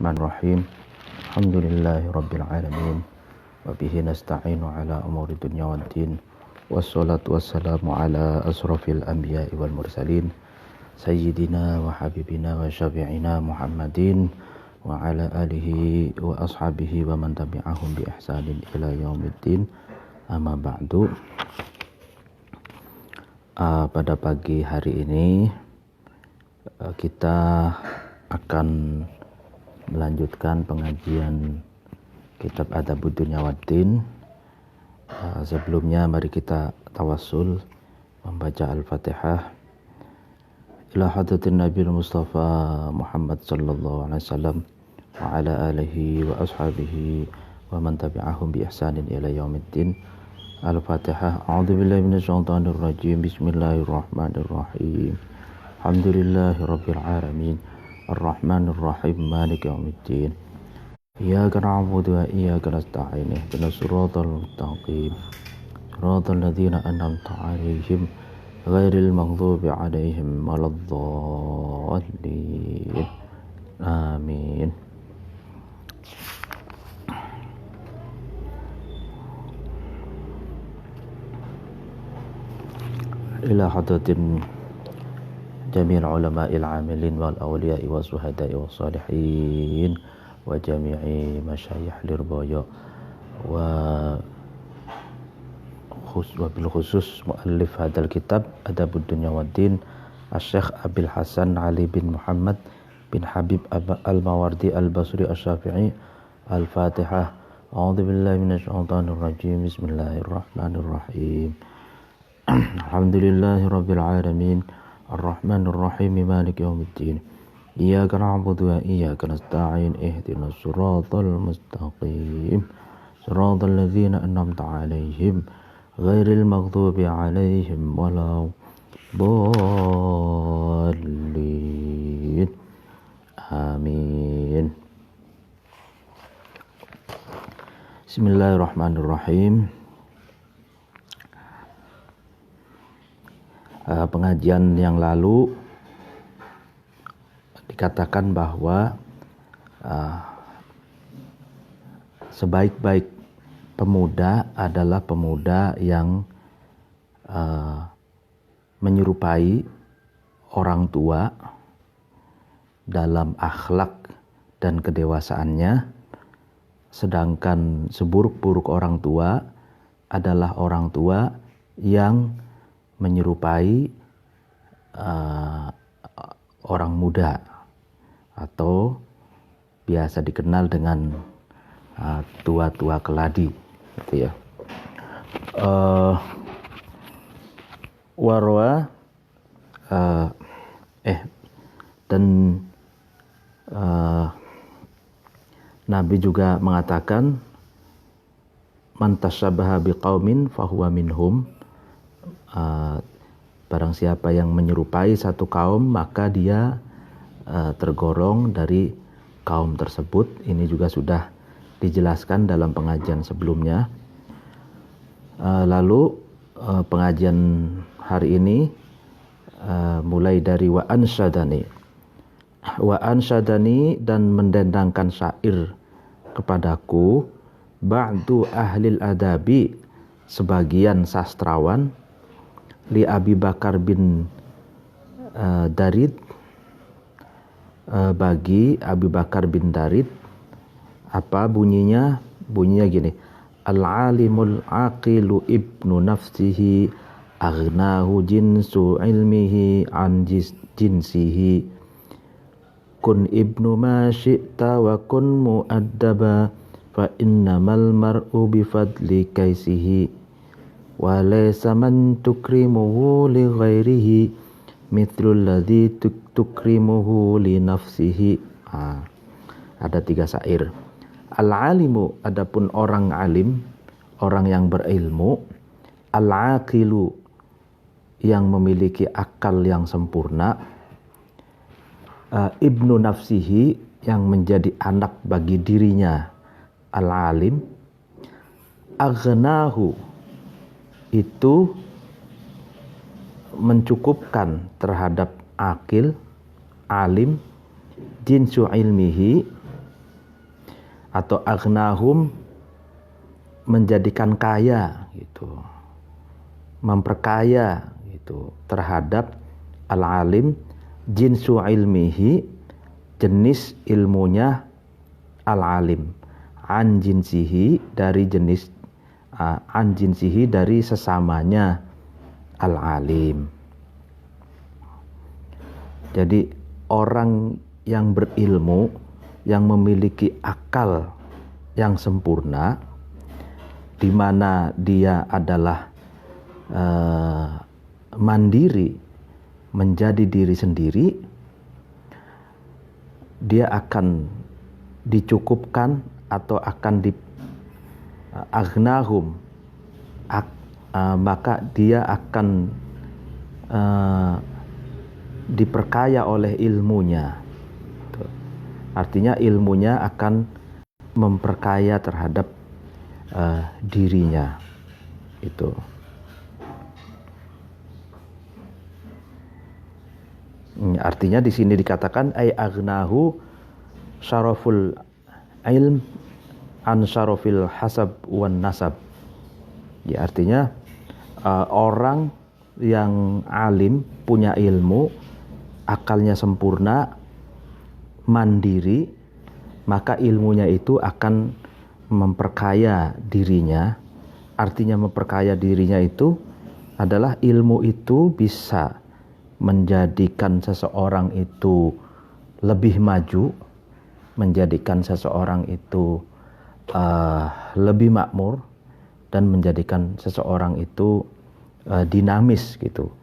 Bismillahirrahmanirrahim. Alhamdulillahi rabbil alamin. Wa bihi nasta'inu ala umuri dunya waddin. Wassalatu wassalamu ala asrafil anbiya'i wal mursalin. Sayyidina wa habibina wa syafi'ina Muhammadin wa ala alihi wa ashabihi wa man tabi'ahum bi ihsanin ila yaumiddin. Amma ba'du. Pada pagi hari ini kita akan melanjutkan pengajian kitab Adabud Dunya Waddin. Sebelumnya mari kita tawassul membaca Al-Fatihah ila hadratin Nabi Mustafa Muhammad sallallahu alaihi wasallam wa ala alihi wa ashabihi wa man tabi'ahum bi ihsanin ila yaumiddin. Al-Fatihah. A'udzubillahi minasyaitonir rajim. Bismillahirrahmanirrahim. Alhamdulillahi rabbil alamin. Ar-Rahmanir Rahim. Maliki yaumiddin. Iyyaka na'budu wa iyyaka nasta'in. Ihdinas siratal mustaqim. Siratal ladzina an'amta 'alaihim ghairil maghdubi 'alaihim waladdallin. Amin. Ila hadratin jami'il ulama'il 'amilin wal awliya'i was suhada'i was salihin wa jami'i masyayikh lirboyo wa bil khusus muallif hadal kitab Adabud Dunya Waddin Asy-Syaikh Abil Hasan Ali bin Muhammad bin Habib Al-Mawardi Al-Basri Asy-Syafi'i. Al-Fatihah. A'udzubillahi minasyaitonir rajim. Bismillahirrahmanirrahim. Alhamdulillahi rabbil alamin. Ar-Rahmanir Rahim. Maliki yaumiddin. Iyyaka na'budu wa iyyaka nasta'in. Ihdinas siratal mustaqim. Siratal ladzina an'amta 'alaihim ghairil maghdubi 'alaihim waladdallin. Amin. Bismillahirrahmanirrahim. Pengajian yang lalu dikatakan bahwa sebaik-baik pemuda adalah pemuda yang menyerupai orang tua dalam akhlak dan kedewasaannya, sedangkan seburuk-buruk orang tua adalah orang tua yang menyerupai orang muda atau biasa dikenal dengan tua-tua keladi, gitu ya. Warwa dan Nabi juga mengatakan man tashabbaha biqaumin fahuwa minhum. Barang siapa yang menyerupai satu kaum maka dia tergolong dari kaum tersebut. Ini juga sudah dijelaskan dalam pengajian sebelumnya. Lalu pengajian hari ini mulai dari wa ansyadani dan mendendangkan syair kepadaku ba'du ahlil adabi, sebagian sastrawan, li Abi Bakar bin Darid, bagi Abi Bakar bin Darid. Apa bunyinya? Bunyinya gini: al-alimul aqilu ibnu nafsihi aghnahu jinsu ilmihi an jinsihi kun ibnu ma syi'ta wa kun mu'addaba fa innamal mar'u bifadli kaisihi wa laysa man tukrimuhu li ghairihi mithlul ladzi tukrimuhu li nafsihi. Ada 3 syair. Al-alimu, adapun orang alim, orang yang berilmu. Al-aqilu, yang memiliki akal yang sempurna. Ibnu nafsihi, yang menjadi anak bagi dirinya al-alim. Aghnahu, itu mencukupkan terhadap akil, alim. Jinsu ilmihi, atau aghnahum menjadikan kaya gitu, memperkaya gitu terhadap al-alim, jinsu ilmihi, jenis ilmunya al-alim, an jinsihi dari jenis an jinsihi dari sesamanya al-alim. Jadi orang yang berilmu, yang memiliki akal yang sempurna, di mana dia adalah mandiri, menjadi diri sendiri, dia akan dicukupkan atau akan aghnahum, maka dia akan diperkaya oleh ilmunya. Artinya ilmunya akan memperkaya terhadap dirinya. Itu. Artinya di sini dikatakan ay aghnahu syaraful ilm an syarafil hasab wan nasab. Ya, artinya orang yang alim, punya ilmu, akalnya sempurna, mandiri, maka ilmunya itu akan memperkaya dirinya. Artinya memperkaya dirinya itu adalah ilmu itu bisa menjadikan seseorang itu lebih maju, menjadikan seseorang itu lebih makmur, dan menjadikan seseorang itu dinamis gitu,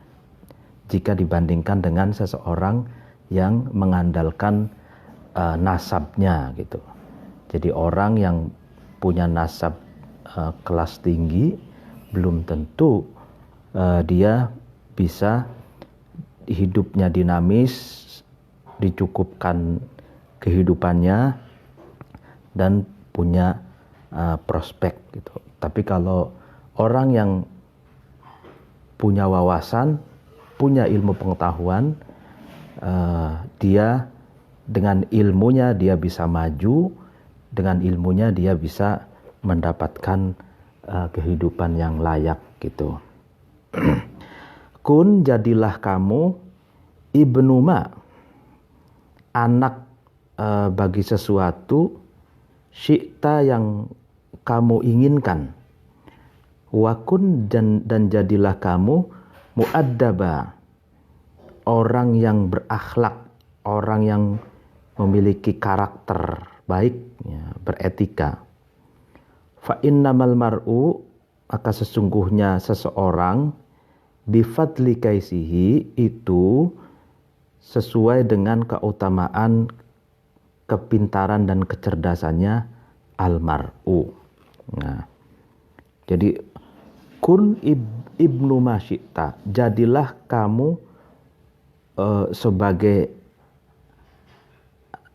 jika dibandingkan dengan seseorang yang mengandalkan nasabnya gitu. Jadi orang yang punya nasab kelas tinggi belum tentu dia bisa hidupnya dinamis, dicukupkan kehidupannya, dan punya prospek gitu. Tapi kalau orang yang punya wawasan, punya ilmu pengetahuan, dia dengan ilmunya dia bisa maju, dengan ilmunya dia bisa mendapatkan kehidupan yang layak gitu. Kun, jadilah kamu ibnu ma, anak bagi sesuatu, syi'ta yang kamu inginkan. Wakun, dan jadilah kamu mu'addaba, orang yang berakhlak, orang yang memiliki karakter baik, ya, beretika. Fa innamal mar'u, maka sesungguhnya seseorang, bifadli kaisihi, itu sesuai dengan keutamaan kepintaran dan kecerdasannya al-mar'u. Nah, jadi kun ibnu masyita, jadilah kamu sebagai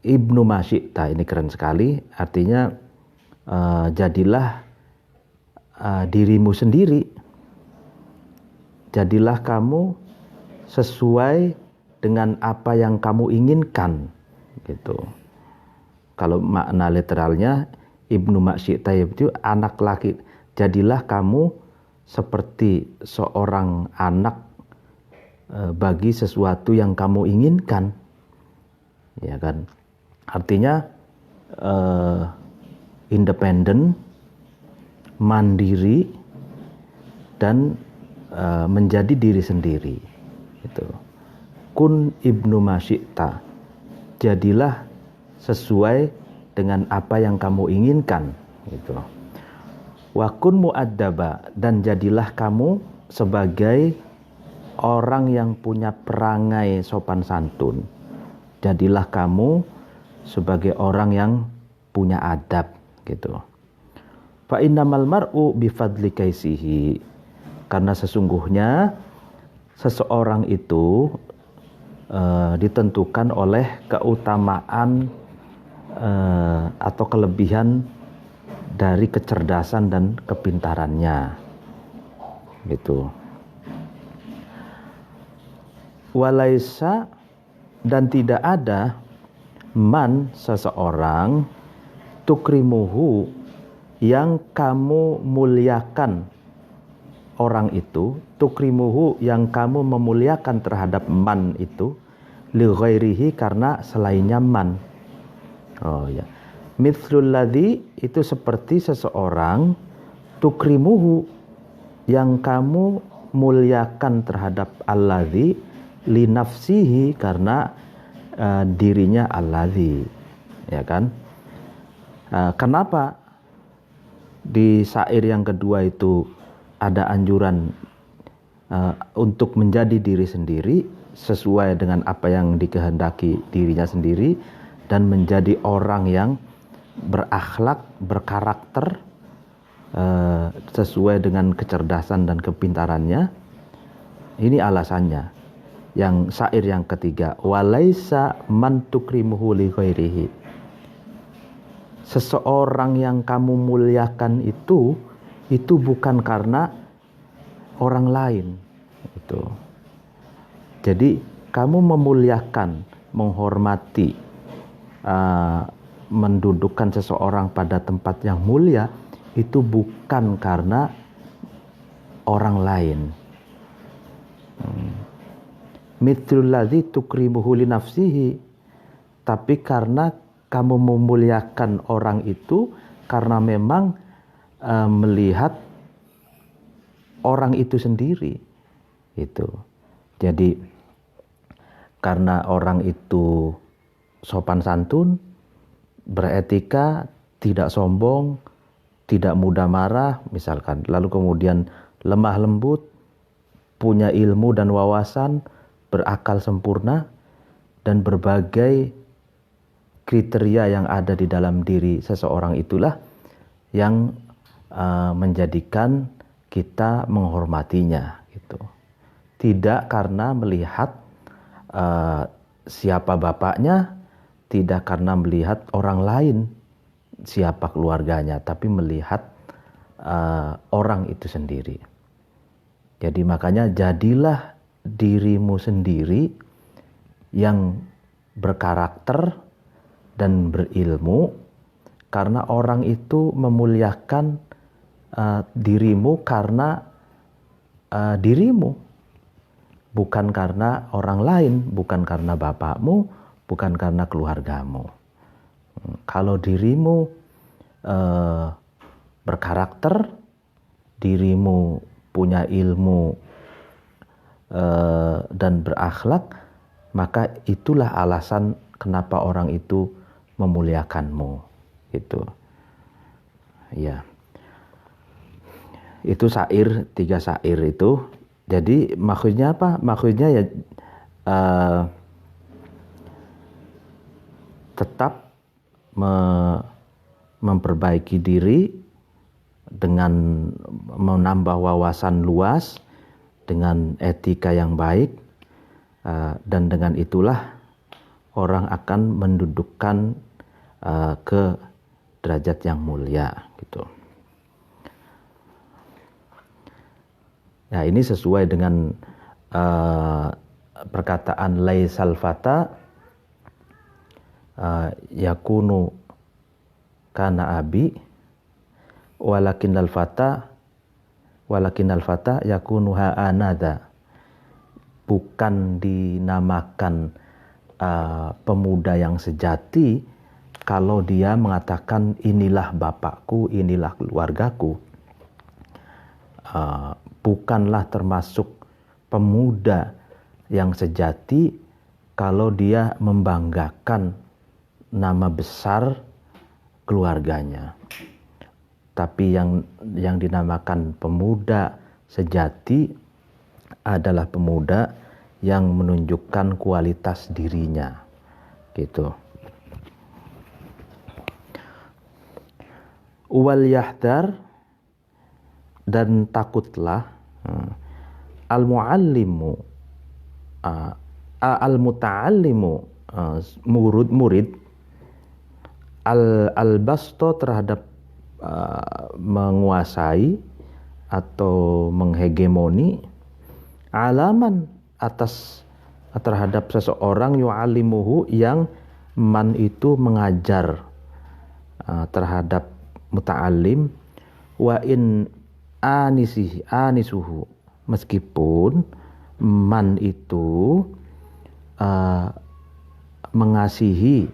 ibnu masyita. Ini keren sekali, artinya jadilah dirimu sendiri, jadilah kamu sesuai dengan apa yang kamu inginkan gitu. Kalau makna literalnya ibnu masyita itu anak laki, jadilah kamu seperti seorang anak bagi sesuatu yang kamu inginkan, ya kan? Artinya independen, mandiri, dan menjadi diri sendiri. Itu. Kun ibnu masyita, jadilah sesuai dengan apa yang kamu inginkan. Gitu. Wa kun mu'addaba, dan jadilah kamu sebagai orang yang punya perangai sopan santun. Jadilah kamu sebagai orang yang punya adab gitu. Fa innamal mar'u bifadli kaisihi, karena sesungguhnya seseorang itu ditentukan oleh keutamaan atau kelebihan dari kecerdasan dan kepintarannya gitu. Walaisa, dan tidak ada man seseorang tukrimuhu, yang kamu muliakan orang itu, tukrimuhu, yang kamu memuliakan terhadap man itu, li ghairihi, karena selainnya man. Oh ya. Mithlul ladzi, itu seperti seseorang, tukrimuhu, yang kamu muliakan terhadap alladzi, li nafsihi, karena dirinya alladzi, ya kan? Kenapa di syair yang kedua itu ada anjuran untuk menjadi diri sendiri sesuai dengan apa yang dikehendaki dirinya sendiri, dan menjadi orang yang berakhlak, berkarakter sesuai dengan kecerdasan dan kepintarannya? Ini alasannya. Yang syair yang ketiga, walaisa man tukrimuhu li ghairihi, seseorang yang kamu muliakan itu bukan karena orang lain. Itu. Jadi kamu memuliakan, menghormati, mendudukkan seseorang pada tempat yang mulia, itu bukan karena orang lain. Mithlul ladzi tukrimuhu li nafsihi, tapi karena kamu memuliakan orang itu karena memang melihat orang itu sendiri. Itu. Jadi karena orang itu sopan santun, beretika, tidak sombong, tidak mudah marah misalkan, lalu kemudian lemah lembut, punya ilmu dan wawasan, berakal sempurna, dan berbagai kriteria yang ada di dalam diri seseorang itulah yang menjadikan kita menghormatinya gitu. Tidak karena melihat siapa bapaknya, tidak karena melihat orang lain siapa keluarganya, tapi melihat orang itu sendiri. Jadi makanya jadilah dirimu sendiri yang berkarakter dan berilmu, karena orang itu memuliakan dirimu karena dirimu, bukan karena orang lain, bukan karena bapakmu, bukan karena keluargamu. Kalau dirimu berkarakter, dirimu punya ilmu dan berakhlak, maka itulah alasan kenapa orang itu memuliakanmu. Itu, ya. Itu syair, 3 syair itu. Jadi maksudnya apa? Maksudnya ya tetap memperbaiki diri dengan menambah wawasan luas, dengan etika yang baik, dan dengan itulah orang akan mendudukkan ke derajat yang mulia gitu. Nah, ini sesuai dengan perkataan laisal fata yakunu kana abi walakinnal fata yakunu ha'anada. Bukan dinamakan pemuda yang sejati kalau dia mengatakan inilah bapakku, inilah keluargaku. Bukanlah termasuk pemuda yang sejati kalau dia membanggakan nama besar keluarganya. Tapi yang dinamakan pemuda sejati adalah pemuda yang menunjukkan kualitas dirinya, gitu. Wal yahdar, dan takutlah al-muallimu al-muta'allimu murid al-basto, terhadap menguasai atau menghegemoni, alaman, atas terhadap seseorang yu'allimuhu, yang man itu mengajar terhadap muta'alim, wa in anisuhu, meskipun man itu mengasihi,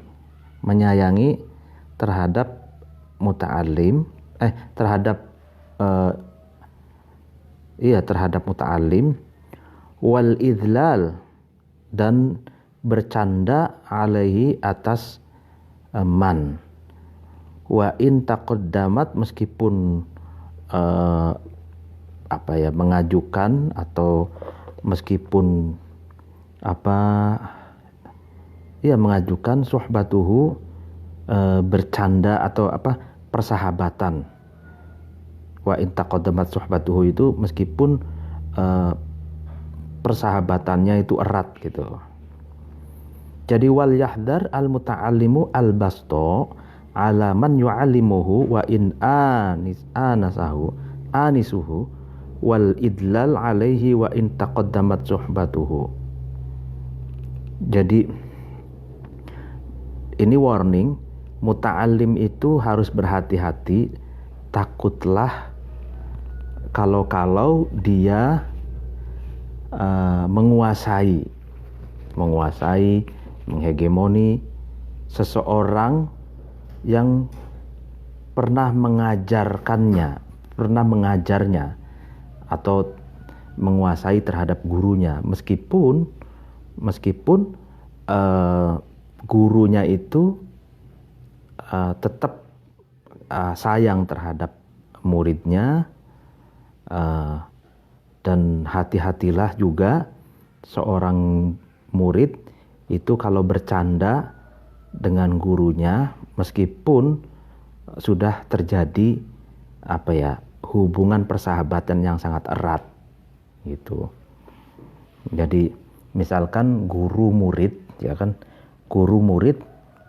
menyayangi terhadap muta'alim, terhadap muta'alim, wal idlal, dan bercanda alaihi atas man, wa in taqaddamat, meskipun mengajukan atau meskipun mengajukan suhbatuhu, bercanda atau persahabatan. Wa in taqaddamat suhbatuhu itu meskipun persahabatannya itu erat gitu. Jadi wal yahdar al muta'allimu al basto ala man yu'allimuhu wa in anisuhu wal idlal alaihi wa in taqaddamat suhbatuhu. Jadi ini warning, muta'allim itu harus berhati-hati, takutlah kalau dia menguasai, menghegemoni seseorang yang pernah mengajarnya atau menguasai terhadap gurunya, meskipun gurunya itu tetap sayang terhadap muridnya, dan hati-hatilah juga seorang murid itu kalau bercanda dengan gurunya meskipun sudah terjadi hubungan persahabatan yang sangat erat gitu. Jadi misalkan guru murid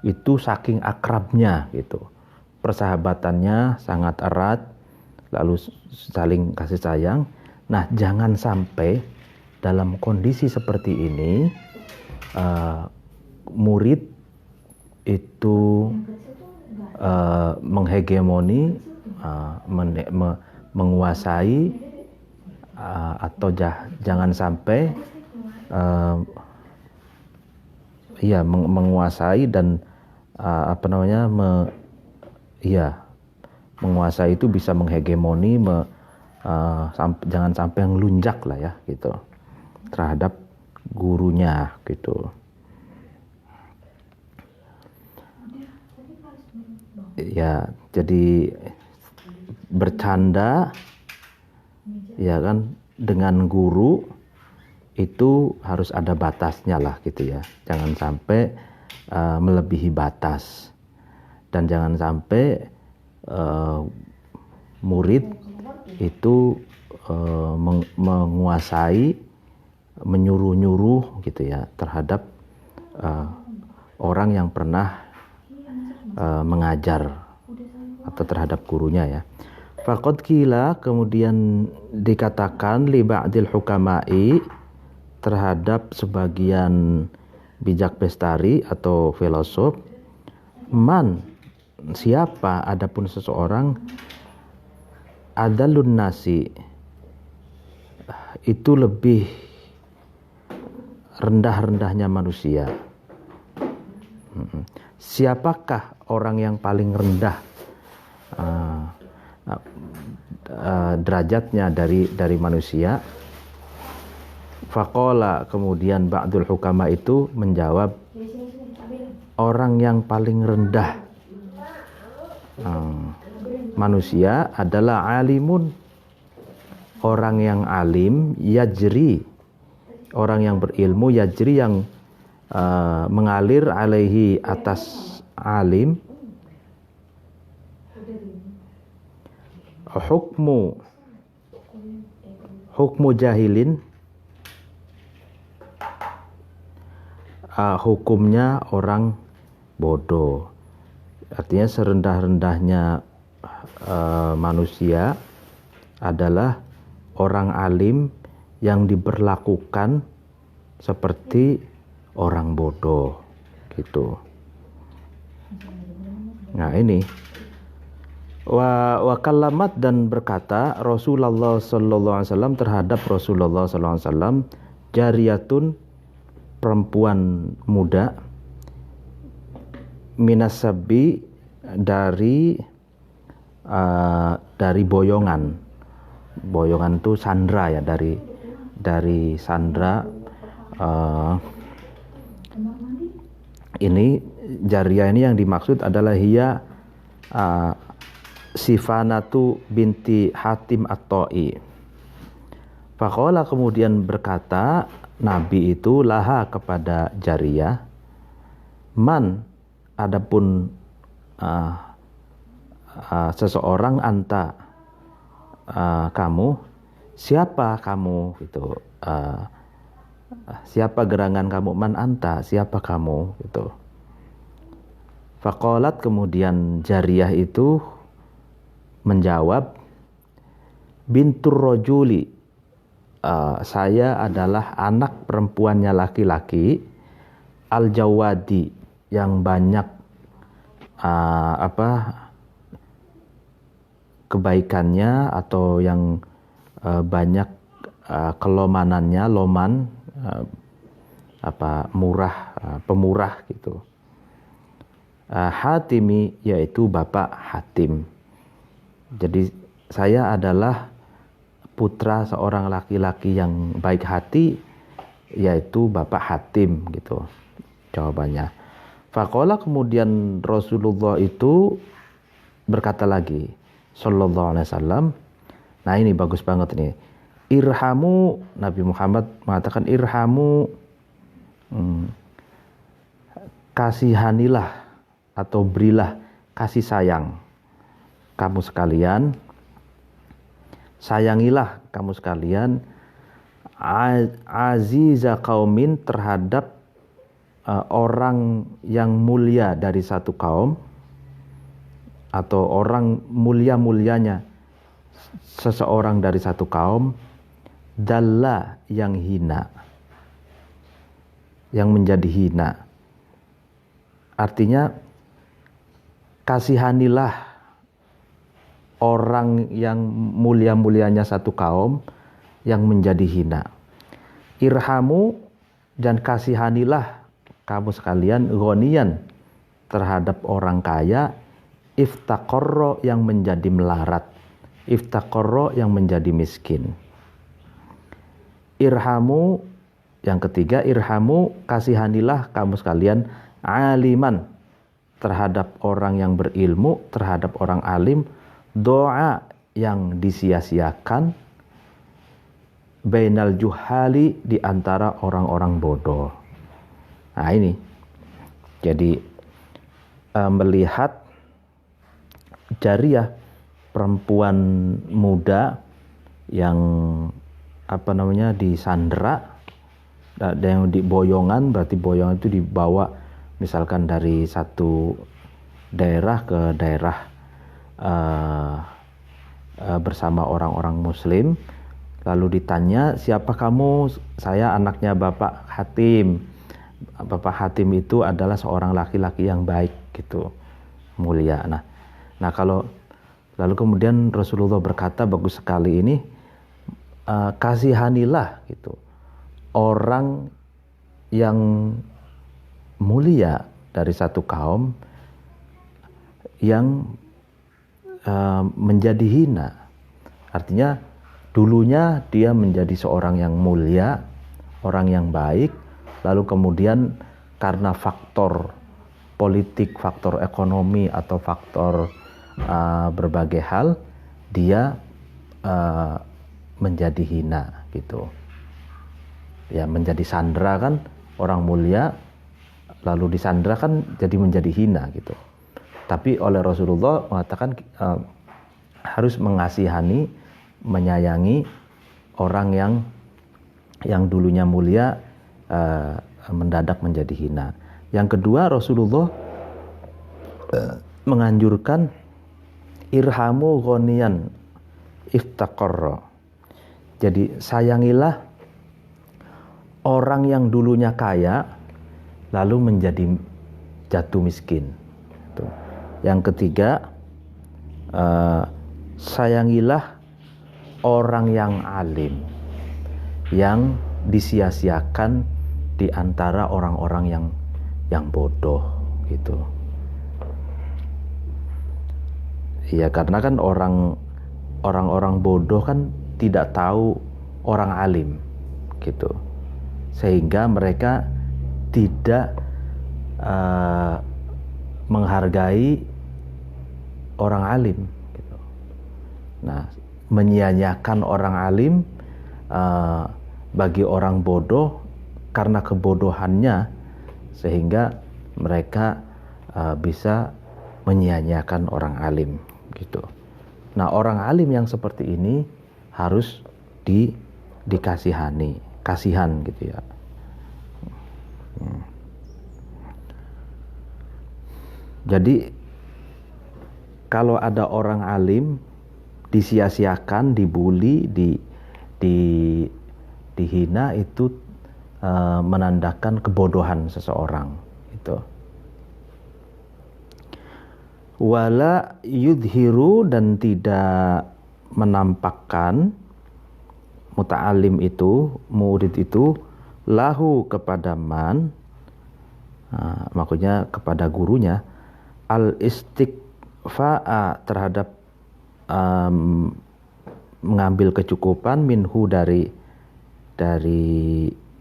itu saking akrabnya gitu, persahabatannya sangat erat, lalu saling kasih sayang. Nah, jangan sampai dalam kondisi seperti ini murid itu menghegemoni, menguasai, atau jangan sampai menguasai dan menguasai itu bisa menghegemoni, jangan sampai ngelunjak lah ya gitu terhadap gurunya gitu. Ya, jadi bercanda ya kan dengan guru itu harus ada batasnya lah gitu ya. Jangan sampai melebihi batas, dan jangan sampai murid itu menguasai, menyuruh-nyuruh gitu ya terhadap orang yang pernah mengajar atau terhadap gurunya ya. Faqad qila, kemudian dikatakan li ba'dil hukama'i, terhadap sebagian bijak bestari atau filosof, man, siapa, adapun seseorang, adalun nasi, itu lebih rendah-rendahnya manusia. Siapakah orang yang paling rendah derajatnya dari manusia? Faqala, kemudian ba'dul hukama itu menjawab, orang yang paling rendah manusia adalah alimun, orang yang alim, yajri, orang yang berilmu, yajri yang mengalir, alaihi atas alim, hukmu jahilin, hukumnya orang bodoh. Artinya serendah-rendahnya manusia adalah orang alim yang diberlakukan seperti orang bodoh gitu. Nah, ini Wa kallamat, dan berkata Rasulullah sallallahu alaihi wasallam terhadap Rasulullah sallallahu alaihi wasallam, jariyatun, perempuan muda, minasabi, dari boyongan. Boyongan itu sandra ya, dari sandra. Ini jariyah ini yang dimaksud adalah hiya Sifanatu binti Hatim At-Ta'i. Faqala, kemudian berkata Nabi itu laha kepada jariyah, man, adapun seseorang, anta, kamu, siapa kamu gitu, siapa gerangan kamu, man anta, siapa kamu gitu. Faqalat, kemudian jariyah itu menjawab, bintur rojuli, saya adalah anak perempuannya laki-laki, al-jawadi, yang banyak kebaikannya, atau yang banyak kelomanannya, loman, murah, pemurah gitu. Hatimi, yaitu bapak Hatim. Jadi saya adalah putra seorang laki-laki yang baik hati, yaitu bapak Hatim gitu jawabannya. Faqala, kemudian Rasulullah itu berkata lagi sallallahu alaihi wasallam, nah ini bagus banget nih, irhamu, Nabi Muhammad mengatakan irhamu, kasihanilah atau berilah kasih sayang kamu sekalian, sayangilah kamu sekalian, aziza qaumin, terhadap orang yang mulia dari satu kaum, atau orang mulia-mulianya seseorang dari satu kaum, dalla, yang hina, yang menjadi hina. Artinya kasihanilah orang yang mulia-mulianya satu kaum yang menjadi hina. Irhamu, dan kasihanilah kamu sekalian, ghaniyan, terhadap orang kaya, iftaqarra, yang menjadi melarat, iftaqarra, yang menjadi miskin. Irhamu, yang ketiga, irhamu, kasihanilah kamu sekalian, aliman, terhadap orang yang berilmu, terhadap orang alim, doa, yang disia-siakan, bainal juhali, di antara orang-orang bodoh. Nah ini, jadi melihat jariyah, perempuan muda yang disandra, yang di boyongan, berarti boyongan itu dibawa misalkan dari satu daerah ke daerah bersama orang-orang muslim, lalu ditanya, siapa kamu? Saya anaknya Bapak Hatim. Bapak Hatim itu adalah seorang laki-laki yang baik gitu, mulia. Nah kalau lalu kemudian Rasulullah berkata, bagus sekali ini, kasihanilah gitu orang yang mulia dari satu kaum yang menjadi hina. Artinya dulunya dia menjadi seorang yang mulia, orang yang baik, lalu kemudian karena faktor politik, faktor ekonomi, atau faktor berbagai hal, dia menjadi hina gitu. Ya, menjadi sandra kan, orang mulia lalu disandra kan jadi menjadi hina gitu. Tapi oleh Rasulullah mengatakan harus mengasihani, menyayangi orang yang dulunya mulia mendadak menjadi hina. Yang kedua, Rasulullah menganjurkan irhamu ghaniyan iftaqarra. Jadi sayangilah orang yang dulunya kaya lalu menjadi jatuh miskin. Yang ketiga, sayangilah orang yang alim, yang disia-siakan di antara orang-orang yang bodoh gitu. Ya karena kan orang-orang bodoh kan tidak tahu orang alim gitu, sehingga mereka tidak menghargai orang alim gitu. Nah, menyia-nyiakan orang alim bagi orang bodoh karena kebodohannya, sehingga mereka bisa menyia-nyiakan orang alim gitu. Nah, orang alim yang seperti ini harus dikasihani, kasihan gitu ya. Jadi kalau ada orang alim disia-siakan, dibully, dihina, itu menandakan kebodohan seseorang itu. Wala yudhiru, dan tidak menampakkan muta'alim itu, murid itu, lahu kepada man, maksudnya kepada gurunya, al istikfa'a terhadap mengambil kecukupan, minhu dari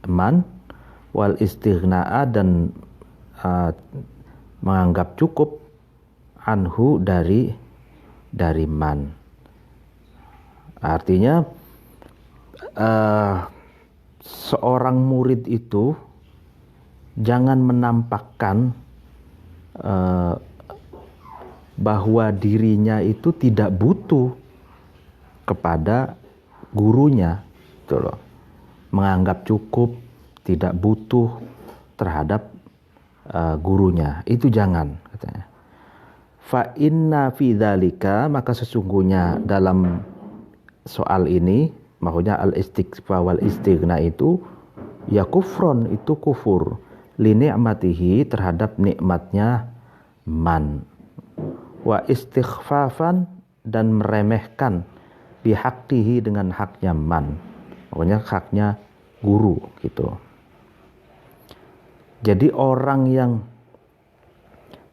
man, wal istighna'a, dan menganggap cukup, anhu dari man. Artinya seorang murid itu jangan menampakkan bahwa dirinya itu tidak butuh kepada gurunya, gitu loh. Menganggap cukup, tidak butuh terhadap gurunya, itu jangan, katanya. Fa inna fi dzalika, maka sesungguhnya dalam soal ini, maksudnya al istighfa wal istighna itu, ya kufron, itu kufur, li ni'matihi, terhadap nikmatnya man, wa istighfafan, dan meremehkan bihaqqihi, dengan haknya man, maksudnya haknya guru gitu. Jadi orang yang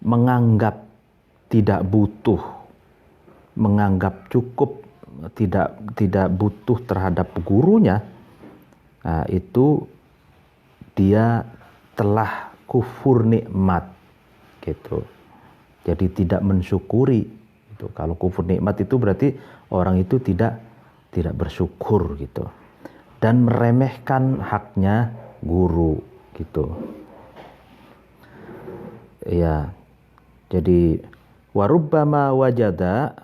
menganggap tidak butuh, menganggap cukup, tidak butuh terhadap gurunya, itu dia telah kufur nikmat gitu. Jadi tidak mensyukuri gitu. Kalau kufur nikmat itu berarti orang itu tidak bersyukur gitu, dan meremehkan haknya guru gitu. Ya, jadi warubbama wajada,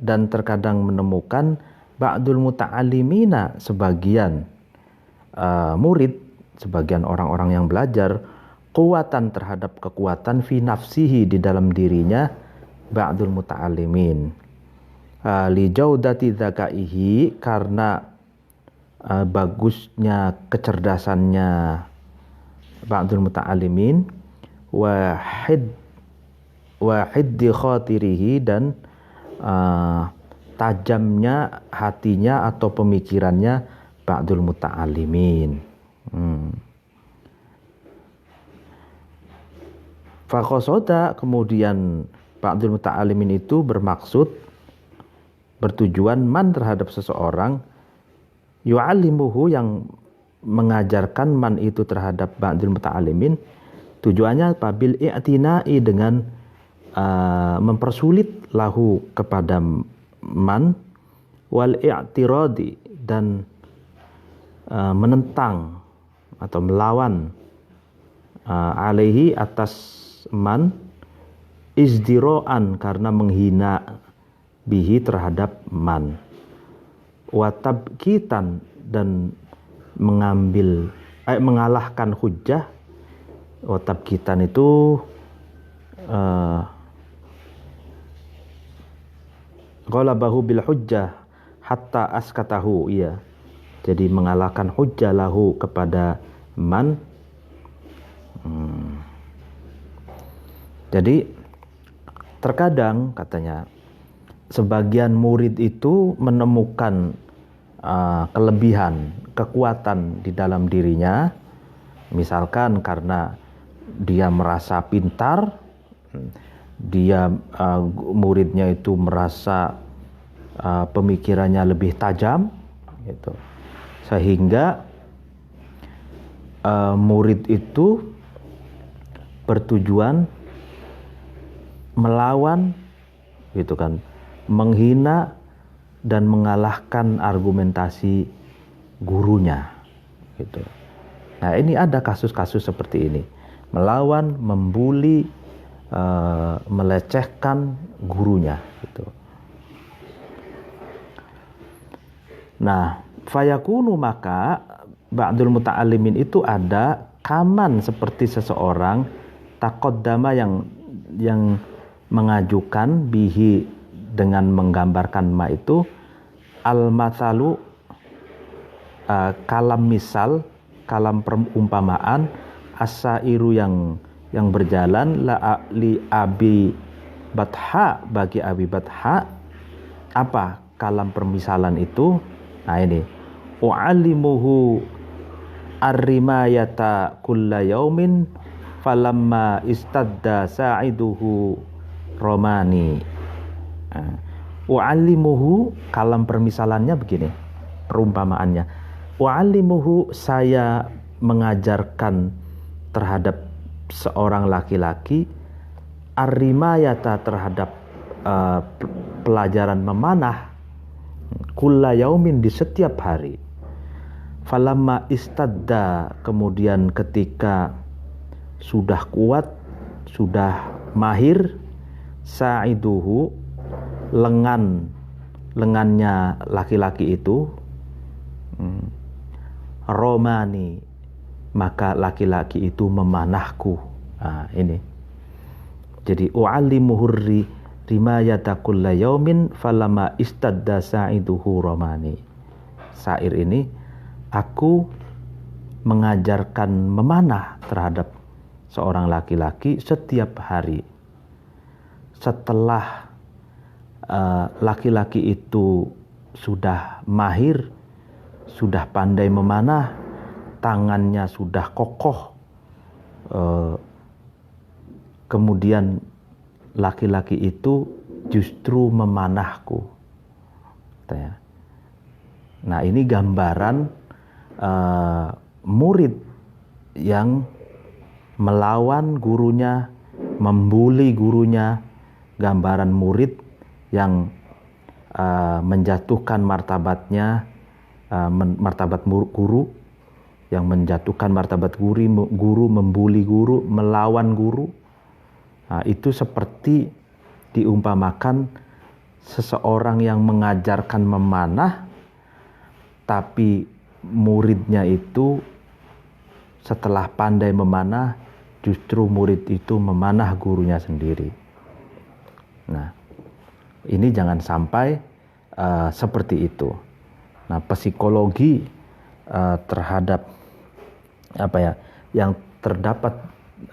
dan terkadang menemukan ba'dul muta'alimina, sebagian murid, sebagian orang-orang yang belajar, kuwatan, terhadap kekuatan, fi nafsihi, di dalam dirinya, ba'dul muta'alimin, li jaudati dzakaihi, karena bagusnya kecerdasannya ba'dul muta'alimin, wahiddi khatirihi, dan tajamnya hatinya atau pemikirannya ba'dul muta'alimin. Faqasada, kemudian ba'dul muta'alimin itu bertujuan man, terhadap seseorang, yu'allimuhu, yang mengajarkan man itu terhadap ba'dul muta'alimin. Tujuannya bil i'tina'i, dengan mempersulit lahu kepada man, wal i'tiradi, dan menentang atau melawan alaihi, atas man, izdiro'an, karena menghina bihi, terhadap man, watabkitan, dan mengalahkan hujjah. Watabkitan itu ghalabahu bil hujjah hatta askatahu, iya. Jadi mengalahkan hujjah lahu kepada man. Jadi terkadang, katanya, sebagian murid itu menemukan kelebihan, kekuatan di dalam dirinya, misalkan karena dia merasa pintar, dia muridnya itu merasa pemikirannya lebih tajam, gitu. Sehingga murid itu bertujuan melawan, gitu kan, menghina dan mengalahkan argumentasi gurunya, gitu. Nah, ini ada kasus-kasus seperti ini, melawan, membuli, melecehkan gurunya, gitu. Nah, fayakunu, maka ba'dul muta'allimin itu ada kaman seperti seseorang taqaddama yang mengajukan bihi dengan menggambarkan ma itu al-mathalu, kalam misal, kalam perumpamaan, asairu yang berjalan, li abi batha, bagi abi batha. Apa kalam permisalan itu? Nah, ini u'allimuhu ar-rimayata kulla yaumin falamma istadda sa'iduhu romani. U'allimuhu, kalam permisalannya begini, perumpamaannya. U'allimuhu, saya mengajarkan terhadap seorang laki-laki, ar-rimayata, terhadap pelajaran memanah, kulla yaumin, di setiap hari. Falamma istadda, kemudian ketika sudah kuat, sudah mahir, sa'iduhu, lengannya laki-laki itu, romani, maka laki-laki itu memanahku. Nah, ini. Jadi u'allimuhurri rimayata kulla yaumin falamma istadda sa'iduhu romani. Syair ini, aku mengajarkan memanah terhadap seorang laki-laki setiap hari. Setelah laki-laki itu sudah mahir, sudah pandai memanah, tangannya sudah kokoh, kemudian laki-laki itu justru memanahku. Nah, ini gambaran murid yang melawan gurunya, membuli gurunya, gambaran murid yang menjatuhkan martabatnya, martabat guru, yang menjatuhkan martabat guru, membuli guru, melawan guru. Nah, itu seperti diumpamakan seseorang yang mengajarkan memanah, tapi muridnya itu setelah pandai memanah, justru murid itu memanah gurunya sendiri. Nah, ini jangan sampai seperti itu. Nah, psikologi terhadap yang terdapat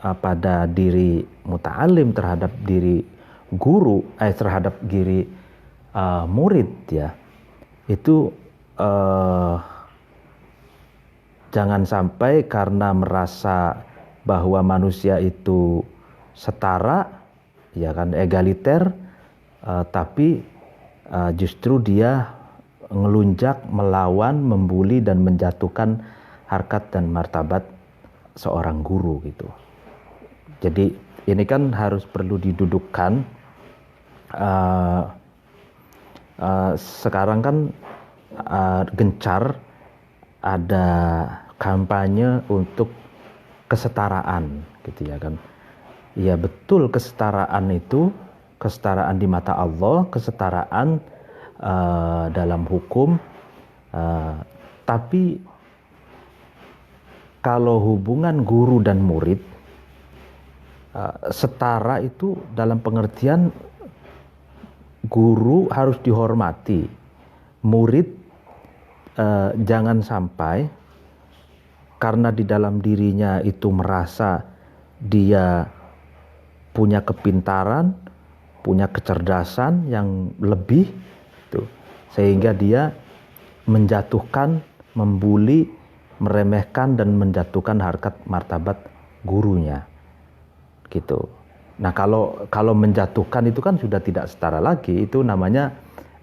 pada diri muta'alim, terhadap diri guru, terhadap diri murid, ya, itu jangan sampai karena merasa bahwa manusia itu setara, ya kan, egaliter, tapi justru dia ngelunjak, melawan, membuli dan menjatuhkan harkat dan martabat seorang guru, gitu. Jadi ini kan harus perlu didudukkan. Sekarang kan gencar ada kampanye untuk kesetaraan, gitu ya kan. Ya betul, kesetaraan itu, kesetaraan di mata Allah, kesetaraan dalam hukum, tapi kalau hubungan guru dan murid, setara itu dalam pengertian guru harus dihormati, murid jangan sampai karena di dalam dirinya itu merasa dia punya kepintaran, punya kecerdasan yang lebih tuh, sehingga dia menjatuhkan, membuli, meremehkan dan menjatuhkan harkat martabat gurunya gitu. Nah, kalau menjatuhkan itu kan sudah tidak setara lagi, itu namanya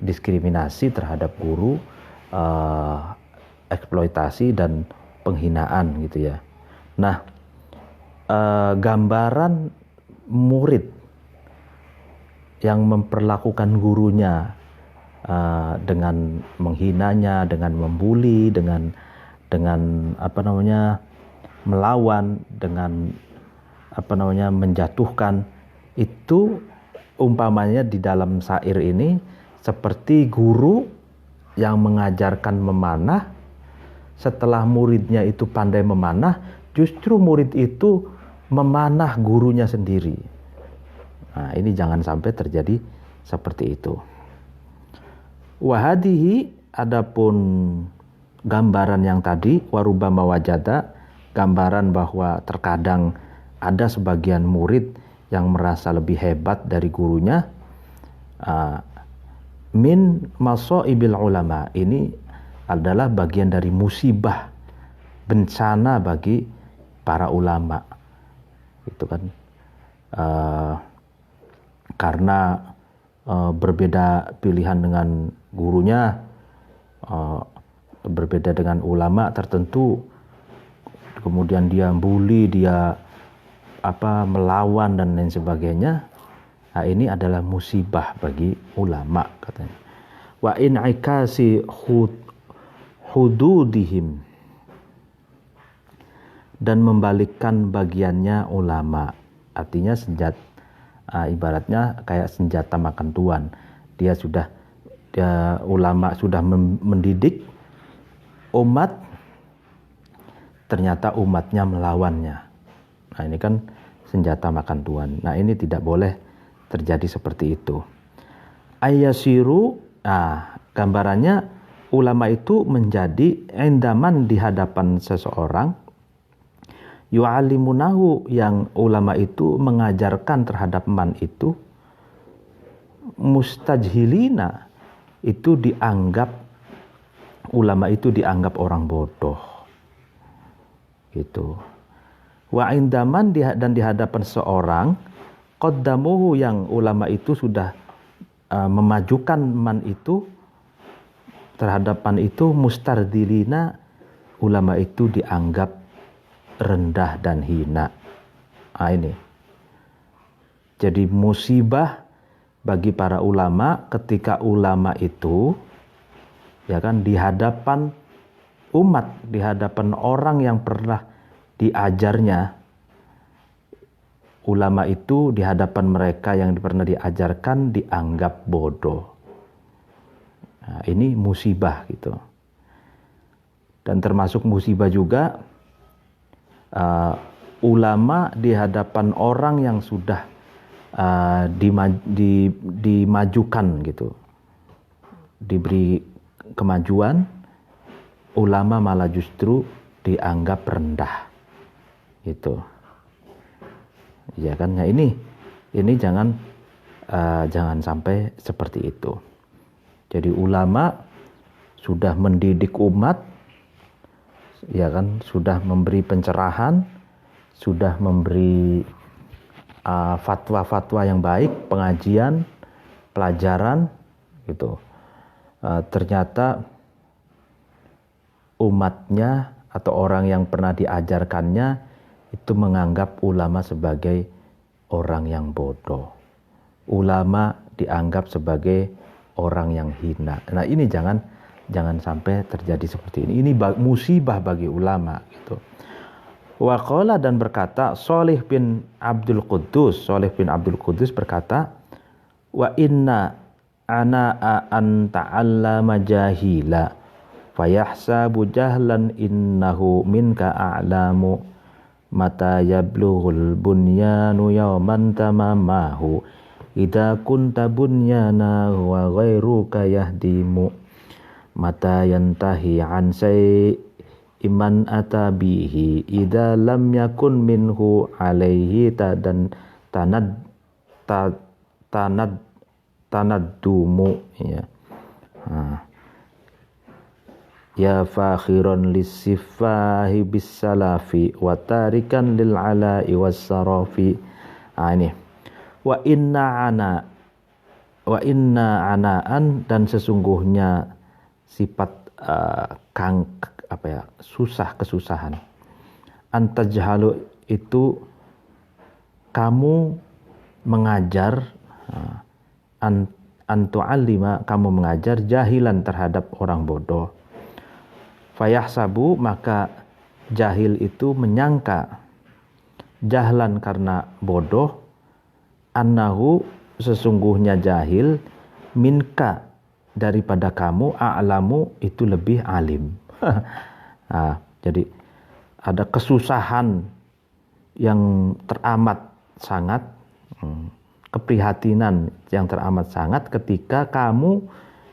diskriminasi terhadap guru, eksploitasi dan penghinaan gitu ya. Nah, gambaran murid yang memperlakukan gurunya dengan menghinanya, dengan membuli, dengan melawan, dengan menjatuhkan, itu umpamanya di dalam syair ini seperti guru yang mengajarkan memanah. Setelah muridnya itu pandai memanah, justru murid itu memanah gurunya sendiri. Nah, ini jangan sampai terjadi seperti itu. Wahadihi, adapun gambaran yang tadi, warubama wajada, gambaran bahwa terkadang ada sebagian murid yang merasa lebih hebat dari gurunya. Min masaibil ulama, ini adalah bagian dari musibah, bencana bagi para ulama. Itu kan karena berbeda pilihan dengan gurunya, berbeda dengan ulama tertentu, kemudian dia bully, dia melawan dan lain sebagainya. Nah, ini adalah musibah bagi ulama katanya. Wa in ikasi hududihim, dan membalikkan bagiannya ulama. Artinya ibaratnya kayak senjata makan tuan. Ulama sudah mendidik umat, ternyata umatnya melawannya. Nah, ini kan senjata makan tuan. Nah, ini tidak boleh terjadi seperti itu. Ayasiru, gambarannya ulama itu menjadi endaman di hadapan seseorang, yu'alimunahu, yang ulama itu mengajarkan terhadap man itu, mustajhilina, itu dianggap, ulama itu dianggap orang bodoh gitu. Wa indaman, dan di hadapan seorang, qaddamuhu, yang ulama itu sudah memajukan man itu terhadap man itu, mustardilina, ulama itu dianggap rendah dan hina. Nah, ini jadi musibah bagi para ulama ketika ulama itu ya kan di hadapan umat, di hadapan orang yang pernah diajarnya. Ulama itu di hadapan mereka yang pernah diajarkan dianggap bodoh. Nah, ini musibah gitu. Dan termasuk musibah juga ulama di hadapan orang yang sudah dimajukan gitu, diberi kemajuan, ulama malah justru dianggap rendah gitu. Ya kan, ya ini jangan sampai seperti itu. Jadi ulama sudah mendidik umat, ya kan, sudah memberi pencerahan, sudah memberi fatwa-fatwa yang baik, pengajian, pelajaran gitu. Ternyata umatnya atau orang yang pernah diajarkannya itu menganggap ulama sebagai orang yang bodoh. Ulama dianggap sebagai orang yang hina. Nah, ini jangan sampai terjadi seperti ini. Ini musibah bagi ulama gitu. Wa qala, dan berkata Shalih bin Abdul Quddus berkata, wa inna ana an ta'allama jahila fayahsabu jahlan innahu minka a'lamu mata yablughul bunyanu yawman tamamahu idza kunta bunyana wa ghairuka yahdimu mata yantahi an iman atabihi idza lam yakun minhu alaihi tanaddumu ya. Ya fakhiron lisifahi bisalafi wa tarikan lil ala'i wassarafi. Ini wa inna anaan, dan sesungguhnya sifat kesusahan. Antajhalu itu kamu mengajar, antu'allima kamu mengajar, jahilan terhadap orang bodoh. Fayahsabu, maka jahil itu menyangka, jahlan karena bodoh, annahu sesungguhnya jahil, minka daripada kamu, a'lamu itu lebih alim. Jadi ada kesusahan yang teramat sangat, keprihatinan yang teramat sangat ketika kamu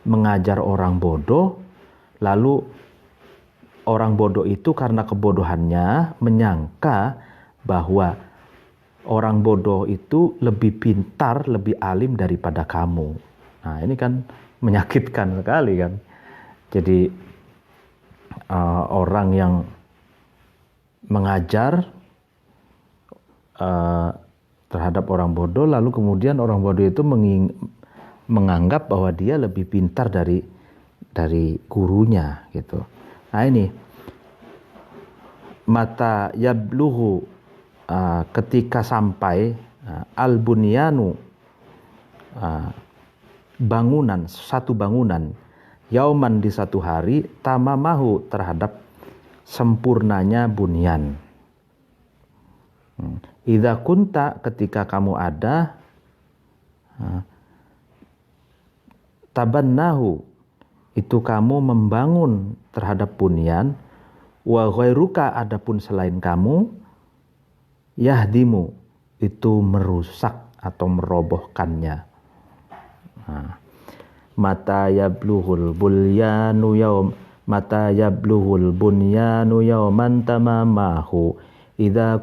mengajar orang bodoh, lalu orang bodoh itu karena kebodohannya menyangka bahwa orang bodoh itu lebih pintar, lebih alim daripada kamu. Nah, ini kan menyakitkan sekali kan. Jadi orang yang mengajar terhadap orang bodoh, lalu kemudian orang bodoh itu menganggap bahwa dia lebih pintar dari gurunya gitu. Nah, ini mata yabluhu, ketika sampai al-bunyanu, bangunan, satu bangunan, yauman di satu hari, tamamahu terhadap sempurnanya bunyan. Idza kunta, ketika kamu ada, tabannahu itu kamu membangun terhadap bunyan, wa ghairuka adapun selain kamu, yahdimu itu merusak atau merobohkannya. Mata yablughul bunyanu yauman tamamahu idza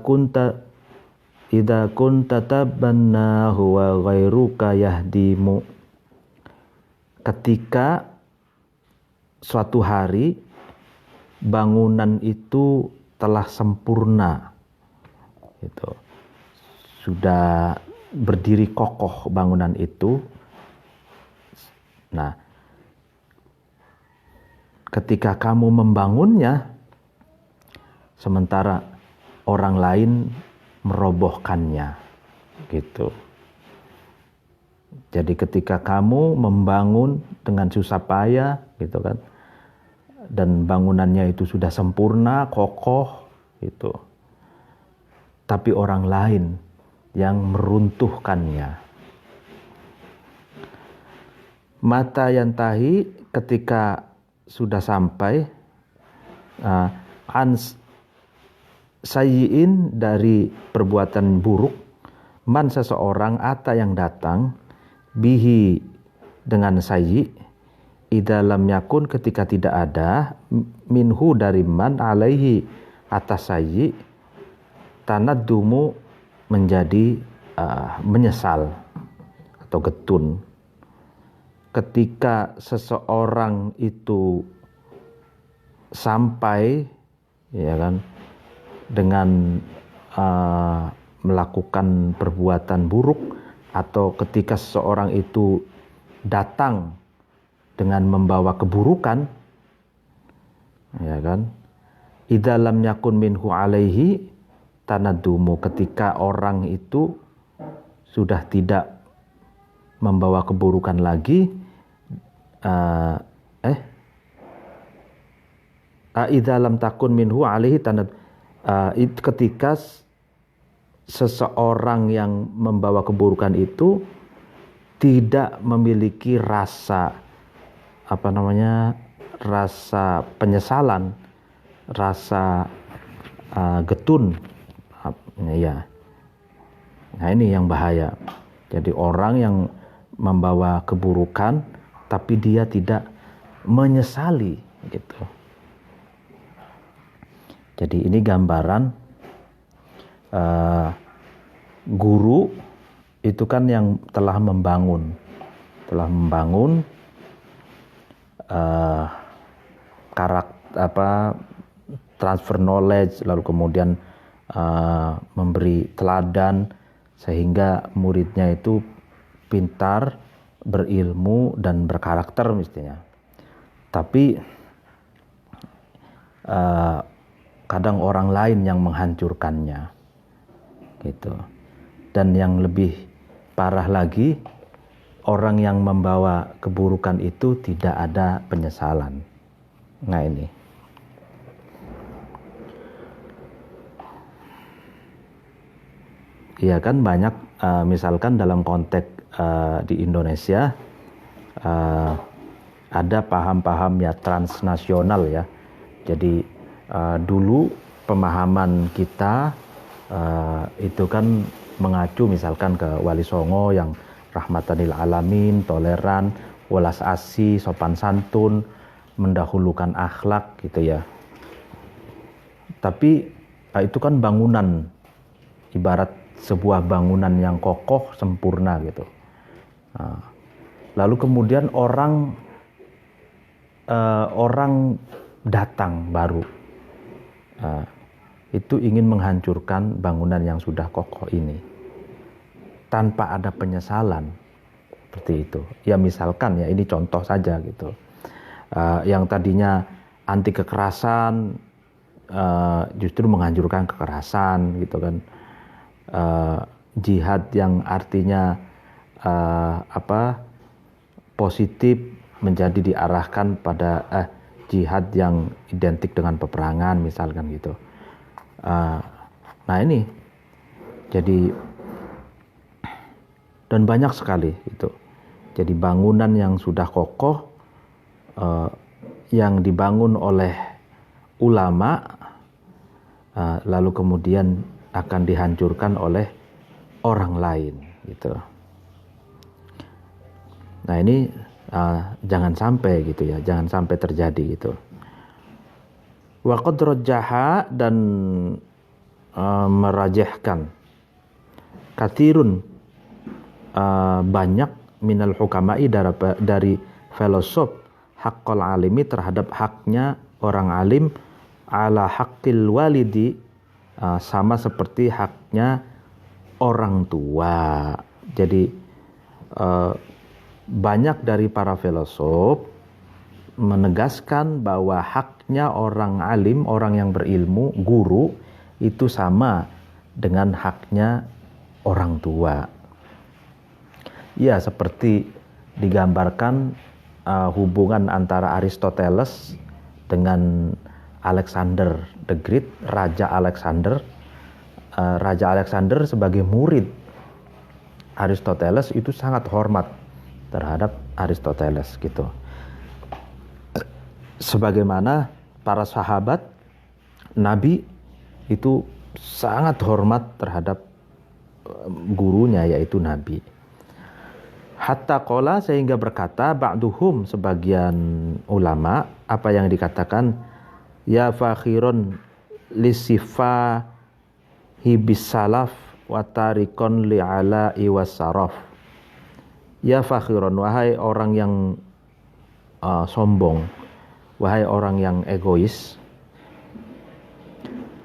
kunta tabannahu wa ghairuka yahdimu. Ketika suatu hari bangunan itu telah sempurna, gitu. Sudah berdiri kokoh bangunan itu. Nah, ketika kamu membangunnya, sementara orang lain merobohkannya, gitu. Jadi ketika kamu membangun dengan susah payah, gitu kan, dan bangunannya itu sudah sempurna, kokoh, gitu. Tapi orang lain yang meruntuhkannya. Mata yantahi, ketika sudah sampai an sayyi'in dari perbuatan buruk, man seseorang ata yang datang, bihi dengan sayyi', idza lam yakun ketika tidak ada, minhu dari man alaihi atas sayyi', tanaddumu menjadi menyesal atau getun. Ketika seseorang itu sampai, ya kan, dengan melakukan perbuatan buruk, atau ketika seseorang itu datang dengan membawa keburukan, ya kan, idza lam yakun minhu alaihi tanaddumu, ketika orang itu sudah tidak membawa keburukan lagi, idza lam takun minhu alaihi ketika seseorang yang membawa keburukan itu tidak memiliki rasa rasa penyesalan, rasa getun, ya. Nah, ini yang bahaya. Jadi orang yang membawa keburukan tapi dia tidak menyesali, gitu. Jadi ini gambaran guru itu kan yang telah membangun transfer knowledge, lalu kemudian memberi teladan sehingga muridnya itu pintar, berilmu dan berkarakter mestinya. Tapi kadang orang lain yang menghancurkannya, gitu. Dan yang lebih parah lagi, orang yang membawa keburukan itu tidak ada penyesalan. Nah ini. Iya kan banyak, misalkan dalam konteks di Indonesia ada paham-paham ya transnasional ya. Jadi dulu pemahaman kita itu kan mengacu misalkan ke Wali Songo yang rahmatanil alamin, toleran, welas asih, sopan santun, mendahulukan akhlak gitu ya. Tapi itu kan bangunan, ibarat sebuah bangunan yang kokoh, sempurna gitu. Lalu kemudian orang datang baru, itu ingin menghancurkan bangunan yang sudah kokoh ini tanpa ada penyesalan, seperti itu. Ya misalkan ya, ini contoh saja gitu. Yang tadinya anti kekerasan justru menghancurkan kekerasan gitu kan. Jihad yang artinya positif menjadi diarahkan pada jihad yang identik dengan peperangan misalkan gitu. Nah ini jadi, dan banyak sekali itu. Jadi bangunan yang sudah kokoh yang dibangun oleh ulama lalu kemudian akan dihancurkan oleh orang lain gitu. Nah ini jangan sampai gitu ya, jangan sampai terjadi gitu. Wa qad rajjaha, dan merajihkan katsirun banyak minal hukama'i dari filosof haqqal alimi terhadap haknya orang alim ala haqqil walidi, sama seperti haknya orang tua. Jadi banyak dari para filosof menegaskan bahwa haknya orang alim, orang yang berilmu, guru, itu sama dengan haknya orang tua. Ya, seperti digambarkan hubungan antara Aristoteles dengan Alexander the Great, Raja Alexander. Raja Alexander sebagai murid Aristoteles itu sangat hormat terhadap Aristoteles gitu. Sebagaimana para sahabat Nabi itu sangat hormat terhadap gurunya, yaitu Nabi. Hatta qala, sehingga berkata ba'duhum, sebagian ulama, apa yang dikatakan, ya fakhirun lisifa hibis salaf wa tarikon li'ala iwasaraf. Ya fakhirun, wahai orang yang sombong, wahai orang yang egois,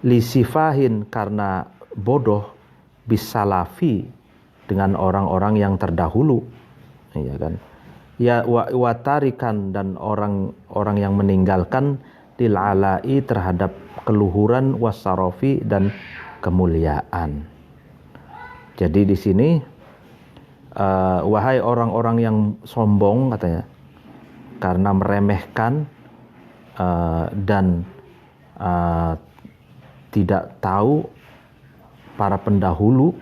lisifahin, karena bodoh, bisalafi, dengan orang-orang yang terdahulu, ya kan. Ya watarikan, dan orang yang meninggalkan lil alai, terhadap keluhuran, wasarofi, dan kemuliaan. Jadi di sini wahai orang-orang yang sombong, katanya, karena meremehkan dan tidak tahu para pendahulu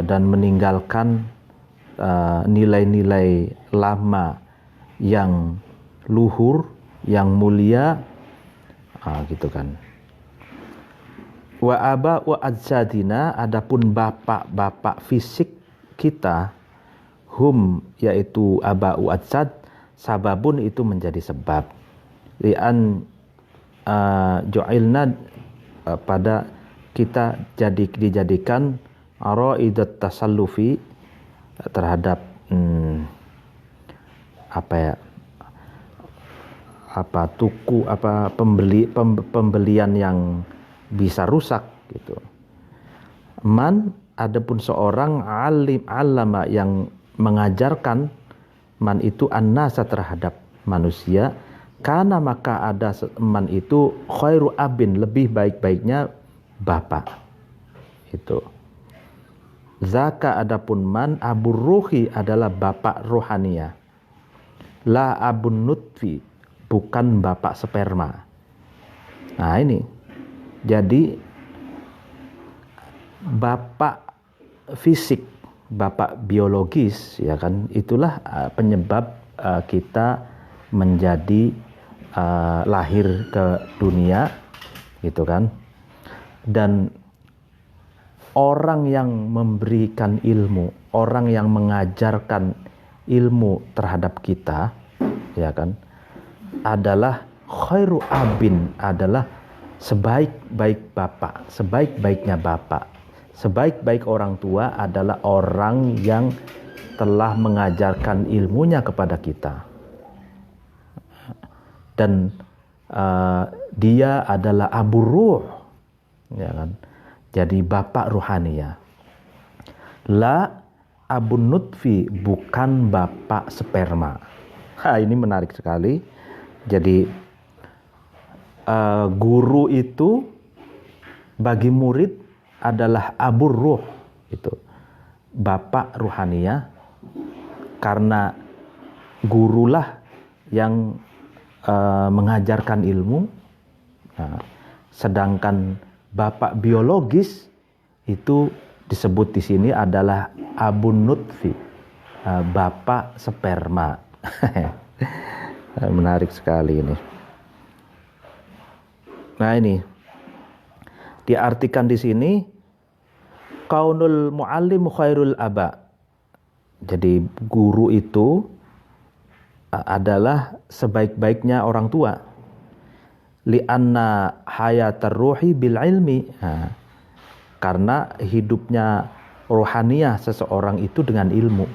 dan meninggalkan nilai-nilai lama yang luhur, yang mulia, gitu kan. Wa aba wa ajsadina, adapun bapak-bapak fisik kita, hum, yaitu aba wa ajsad, sababun, itu menjadi sebab, li'an ju'ilna, pada kita dijadikan araidat tasallufi, terhadap pembelian yang bisa rusak gitu. Man, adapun seorang alama yang mengajarkan, man itu annasa terhadap manusia, karena maka ada man itu khairu abin, lebih baik-baiknya bapak. Itu. Zaka adapun man abur ruhi adalah bapak rohania. La abun nutfi, bukan bapak sperma. Nah ini. Jadi bapak fisik, bapak biologis, ya kan, itulah penyebab kita menjadi lahir ke dunia, gitu kan. Dan orang yang memberikan ilmu, orang yang mengajarkan ilmu terhadap kita, ya kan, adalah khairu abin, adalah sebaik-baik bapak, sebaik-baiknya bapak, sebaik-baik orang tua adalah orang yang telah mengajarkan ilmunya kepada kita. Dan dia adalah abu ruh, ya kan. Jadi bapak ruhania. La abun nutfi, bukan bapak sperma. Ini menarik sekali. Jadi guru itu bagi murid adalah abur ruh, itu bapak ruhania, karena gurulah yang mengajarkan ilmu. Nah, sedangkan bapak biologis itu disebut di sini adalah abun nutfi, bapak sperma. Menarik sekali ini. Nah ini diartikan di sini kaunul muallim khairul aba. Jadi guru itu adalah sebaik-baiknya orang tua. Li'anna hayatar ruhi bil ilmi. Nah, karena hidupnya rohaniah seseorang itu dengan ilmu.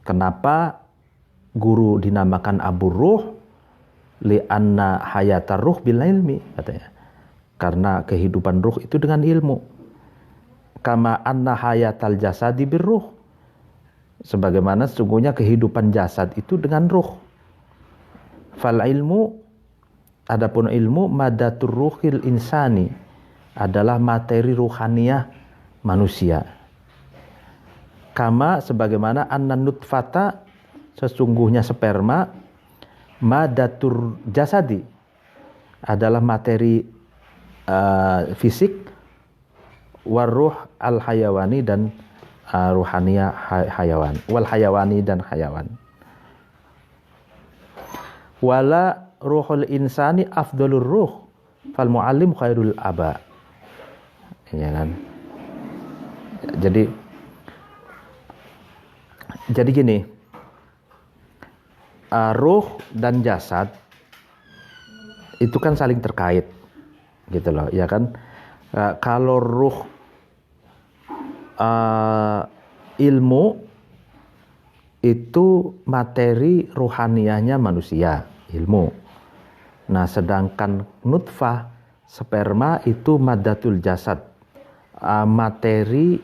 Kenapa guru dinamakan abu ruh? Li'anna hayatar ruh bil ilmi, katanya. Karena kehidupan ruh itu dengan ilmu. Kama anna hayatal jasadi bir ruh. Sebagaimana sesungguhnya kehidupan jasad itu dengan ruh. Fal ilmu, adapun ilmu madatur ruhil insani, adalah materi ruhaniah manusia. Kama sebagaimana anna nutfata, sesungguhnya sperma, madatur jasadi, adalah materi fisik, waruh al hayawani, dan ruhania hayawan, wal hayawani, dan hayawan. Wala ruhul insani afdalur ruh, fal muallim khairul aba. Ya kan? Jadi gini, ruh dan jasad itu kan saling terkait, gitu loh, ya kan? Kalau ruh ilmu itu materi ruhaniahnya manusia, ilmu. Nah, sedangkan nutfah, sperma, itu madatul jasad, materi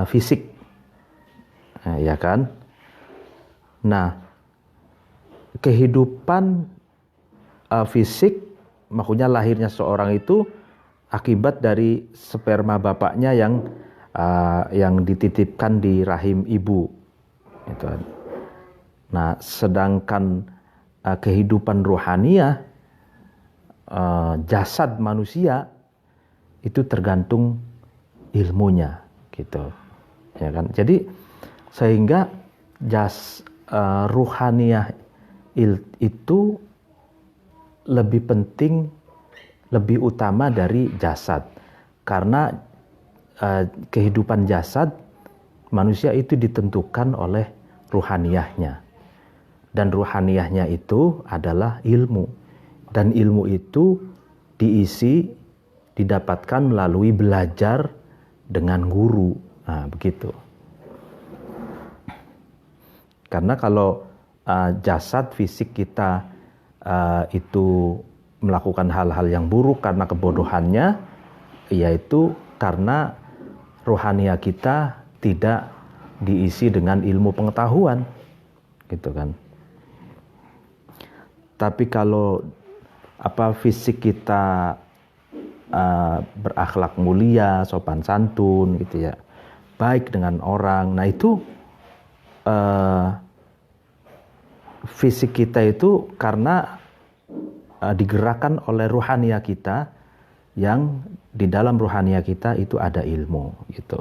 fisik, ya kan? Nah, kehidupan fisik, maksudnya lahirnya seorang itu akibat dari sperma bapaknya yang dititipkan di rahim ibu. Itu. Nah, sedangkan kehidupan rohaniah, jasad manusia itu tergantung ilmunya, gitu, ya kan? Jadi sehingga ruhaniah itu lebih penting, lebih utama dari jasad, karena kehidupan jasad manusia itu ditentukan oleh ruhaniahnya, dan ruhaniahnya itu adalah ilmu, dan ilmu itu didapatkan melalui belajar dengan guru. Nah, begitu. Karena kalau jasad fisik kita itu melakukan hal-hal yang buruk karena kebodohannya, yaitu karena rohania kita tidak diisi dengan ilmu pengetahuan, gitu kan. Tapi kalau fisik kita berakhlak mulia, sopan santun, gitu ya, baik dengan orang, nah itu fisik kita itu karena digerakkan oleh ruhania kita, yang di dalam ruhania kita itu ada ilmu, gitu.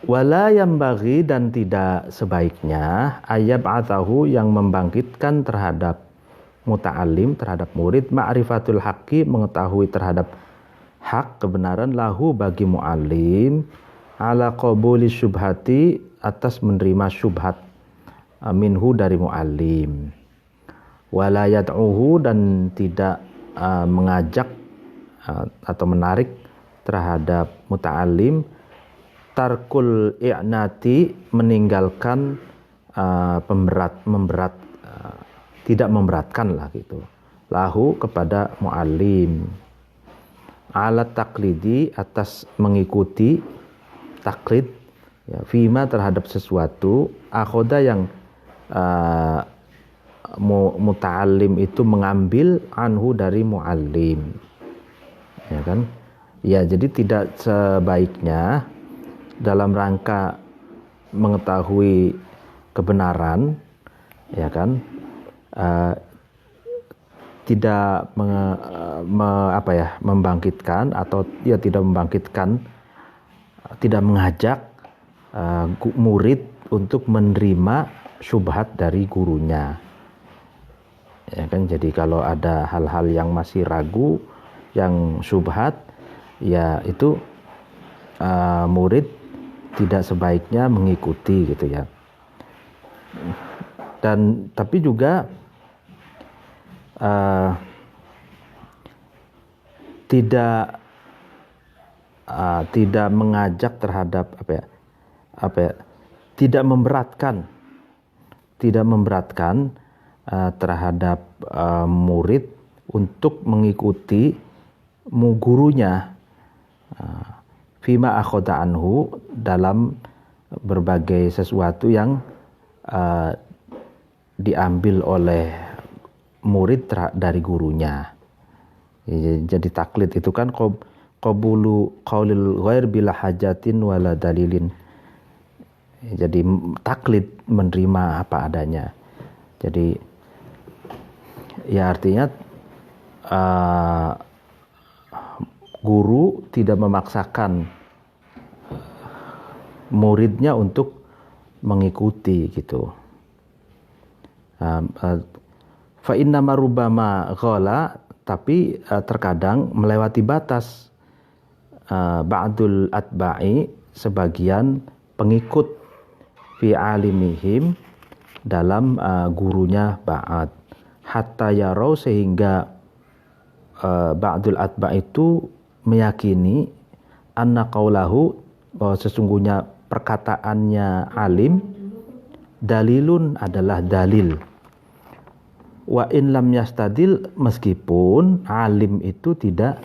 Wala yambaghi, dan tidak sebaiknya ayyab'atsahu, yang membangkitkan terhadap muta'alim, terhadap murid, ma'rifatul haqqi, mengetahui terhadap hak, kebenaran, lahu, bagi mu'alim, ala qabuli syubhati, atas menerima syubhat, minhu, dari mu'alim. Wala yad'uhu, dan tidak mengajak atau menarik terhadap muta'alim, tarkul i'nati, meninggalkan tidak memberatkan lah gitu, lahu, kepada mu'alim, ala taklidi, atas mengikuti, taklid ya, fima, terhadap sesuatu, akhoda, yang muta'alim itu mengambil, anhu, dari mu'alim, ya kan. Ya, jadi tidak sebaiknya dalam rangka mengetahui kebenaran, ya kan, tidak membangkitkan, atau ya tidak membangkitkan, tidak mengajak murid untuk menerima syubhat dari gurunya, ya kan. Jadi kalau ada hal-hal yang masih ragu, yang syubhat, ya itu murid tidak sebaiknya mengikuti, gitu ya. Dan tapi juga tidak mengajak terhadap tidak memberatkan terhadap murid untuk mengikuti gurunya, fima akhadha anhu, dalam berbagai sesuatu yang diambil oleh murid dari gurunya. Jadi taklid itu kan qabulu qaulil ghair bila hajatin wala dalilin. Jadi taklid, menerima apa adanya. Jadi ya artinya guru tidak memaksakan muridnya untuk mengikuti, gitu. Fa inna marubama ghala, tapi terkadang melewati batas ba'dul atba'i, sebagian pengikut, fi alimihim, dalam gurunya ba'd, hatta yarau, sehingga ba'dul atba' itu meyakini anna qaulahu, bahwa sesungguhnya perkataannya alim, dalilun, adalah dalil, wa in lam yastadil, meskipun alim itu tidak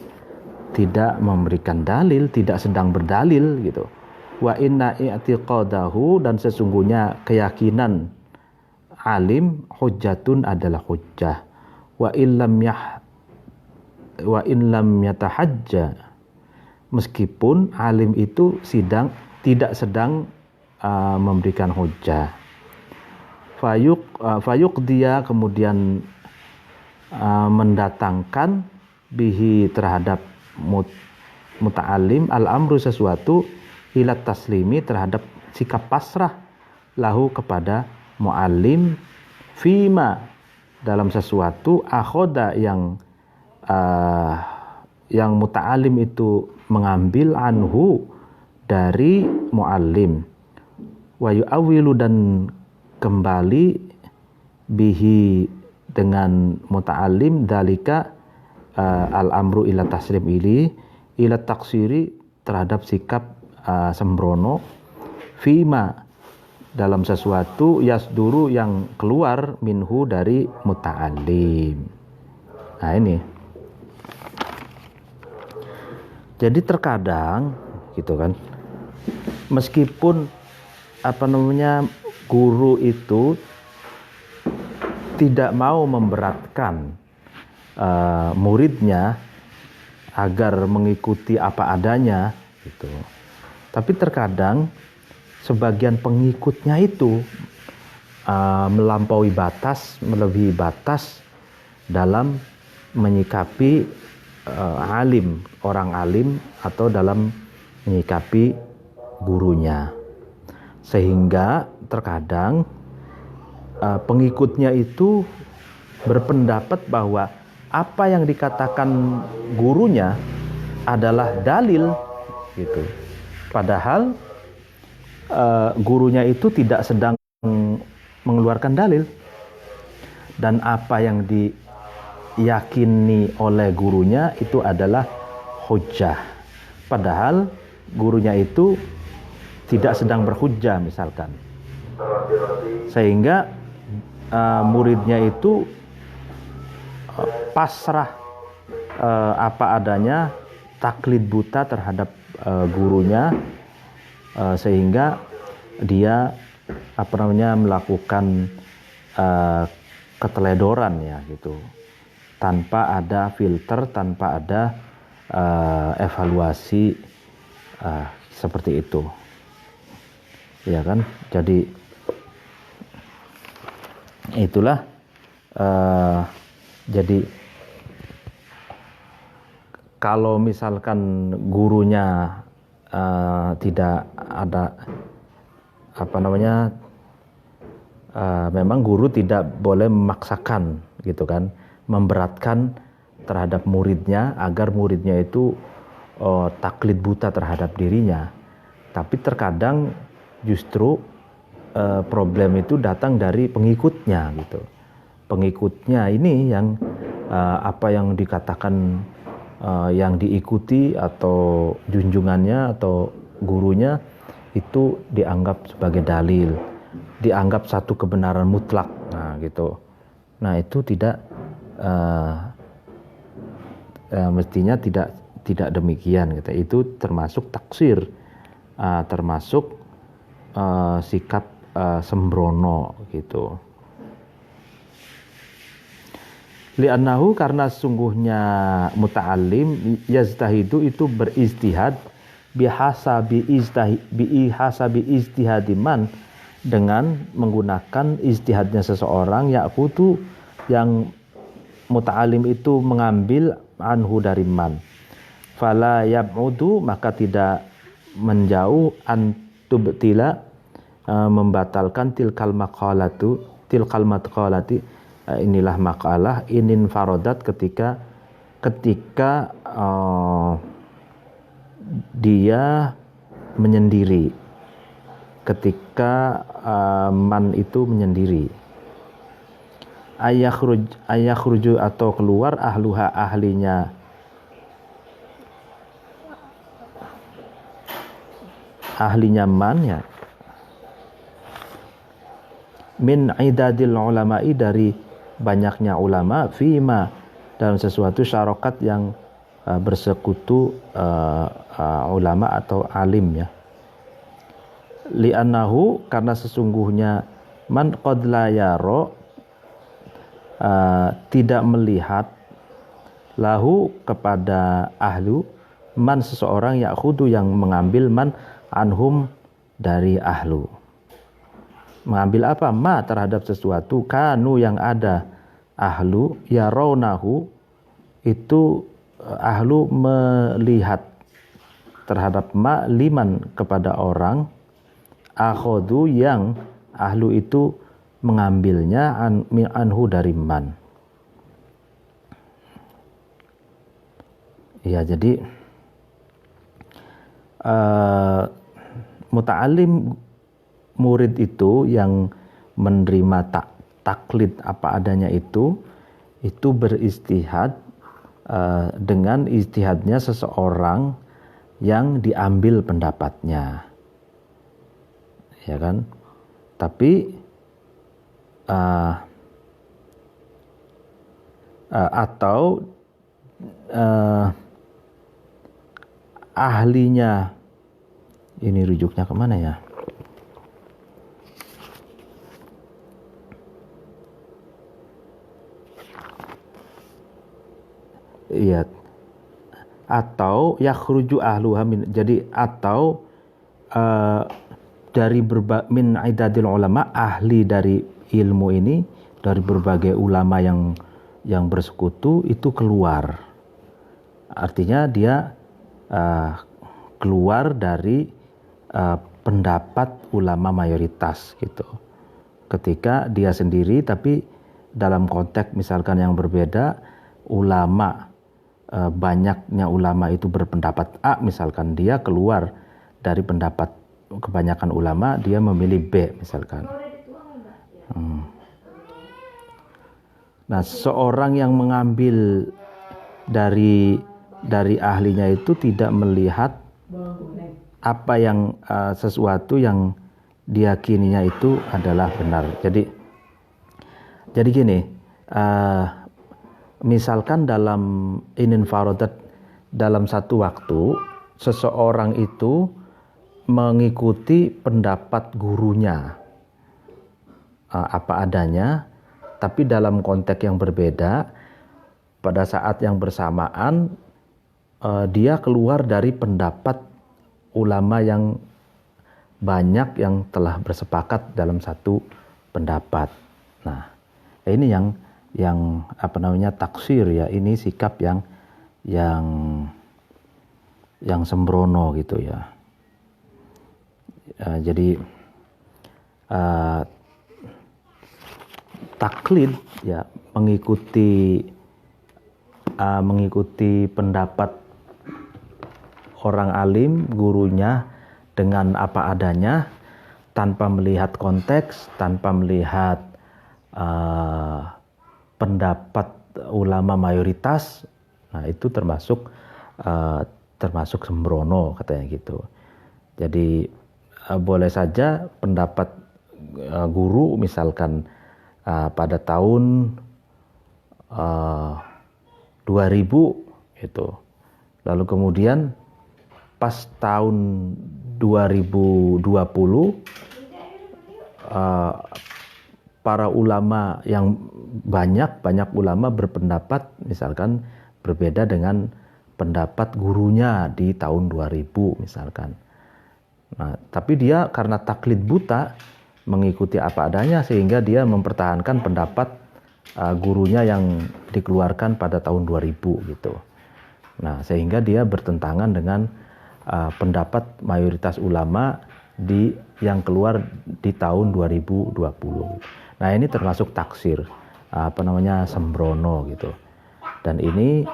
memberikan dalil, tidak sedang berdalil, gitu. Wa inna i'tiqadahu, dan sesungguhnya keyakinan alim, hujjatun, adalah hujjah, wa in lam yatahajja, meskipun alim itu tidak sedang memberikan hujjah. Fayuq dia kemudian mendatangkan bihi, terhadap muta'alim, al-amru, sesuatu, ilat taslimi, terhadap sikap pasrah, lahu, kepada mu'alim, fima, dalam sesuatu, akhoda, yang muta'alim itu mengambil, anhu, dari mu'alim, wa yu'awilu, dan kembali, bihi, dengan muta'alim, dalika, al-amru ila taslim ila taksiri terhadap sikap sembrono fima dalam sesuatu yasduru yang keluar minhu dari muta'alim. Nah ini. Jadi terkadang gitu kan, meskipun guru itu tidak mau memberatkan muridnya agar mengikuti apa adanya gitu. Tapi terkadang sebagian pengikutnya itu melebihi batas dalam menyikapi orang alim atau dalam menyikapi gurunya. Sehingga terkadang pengikutnya itu berpendapat bahwa apa yang dikatakan gurunya adalah dalil gitu. Padahal gurunya itu tidak sedang mengeluarkan dalil, dan apa yang diyakini oleh gurunya itu adalah hujjah. Padahal gurunya itu tidak sedang berhujjah misalkan, sehingga muridnya itu pasrah apa adanya, taklid buta terhadap gurunya, sehingga dia melakukan keteledoran ya gitu, tanpa ada filter, tanpa ada evaluasi seperti itu ya kan. Jadi itulah jadi kalau misalkan gurunya tidak ada memang guru tidak boleh memaksakan gitu kan, memberatkan terhadap muridnya agar muridnya itu taklid buta terhadap dirinya. Tapi terkadang justru problem itu datang dari pengikutnya gitu. Pengikutnya ini yang apa yang dikatakan yang diikuti atau junjungannya atau gurunya itu dianggap sebagai dalil, dianggap satu kebenaran mutlak. Nah gitu. Nah itu tidak mestinya tidak demikian gitu. Itu termasuk taksir, termasuk sikap sembrono gitu. Li'annahu, karena sungguhnya muta'alim yaztahidu itu beristihad bihasabi ijtihadiman, dengan menggunakan ijtihadnya seseorang, yakutu yang muta'alim itu mengambil anhu dari man, fala yab'udu maka tidak menjauh antubtila membatalkan tilkal maqalati inilah makalah inin farodat ketika dia menyendiri, ketika man itu menyendiri. Ayakhruju atau keluar ahluha ahlinya man ya, min idadil ulama'i dari banyaknya ulama, fima dalam sesuatu syarokat yang bersekutu ulama atau alim ya. Li'annahu, karena sesungguhnya man qad la yaro tidak melihat lahu kepada ahlu, man seseorang ya'khudu yang mengambil man anhum dari ahlu. Mengambil apa? Ma terhadap sesuatu kanu yang ada ahlu yarawnahu, itu ahlu melihat terhadap ma liman kepada orang, akhodu yang ahlu itu mengambilnya anhu dari man. Ya, jadi muta'alim murid itu yang menerima taklid apa adanya itu beristihad dengan ijtihadnya seseorang yang diambil pendapatnya, ya kan? Tapi atau ahlinya, ini rujuknya kemana ya? Iya, atau yakhruju ahluha min, jadi atau dari min idadil ulama, ahli dari ilmu ini, dari berbagai ulama yang bersekutu itu keluar. Artinya dia keluar dari pendapat ulama mayoritas gitu. Ketika dia sendiri, tapi dalam konteks misalkan yang berbeda, banyaknya ulama itu berpendapat A, misalkan dia keluar dari pendapat kebanyakan ulama, dia memilih B misalkan. Nah, seorang yang mengambil dari ahlinya itu tidak melihat apa yang sesuatu yang diyakininya itu adalah benar. Jadi gini, misalkan dalam ininfaradat, dalam satu waktu seseorang itu mengikuti pendapat gurunya apa adanya, tapi dalam konteks yang berbeda, pada saat yang bersamaan dia keluar dari pendapat ulama yang banyak yang telah bersepakat dalam satu pendapat. Nah, ini yang apa namanya, taksir ya, ini sikap yang sembrono gitu ya. Jadi taklid ya, mengikuti pendapat orang alim, gurunya dengan apa adanya, tanpa melihat konteks, tanpa melihat pendapat ulama mayoritas. Nah, itu termasuk sembrono katanya gitu. Jadi boleh saja pendapat guru misalkan pada tahun 2000 itu, lalu kemudian pas tahun 2020 para ulama yang banyak ulama berpendapat misalkan berbeda dengan pendapat gurunya di tahun 2000 misalkan. Nah, tapi dia karena taklid buta, mengikuti apa adanya, sehingga dia mempertahankan pendapat gurunya yang dikeluarkan pada tahun 2000 gitu. Nah, sehingga dia bertentangan dengan pendapat mayoritas ulama yang keluar di tahun 2020. Nah, ini termasuk taksir, sembrono gitu. Dan ini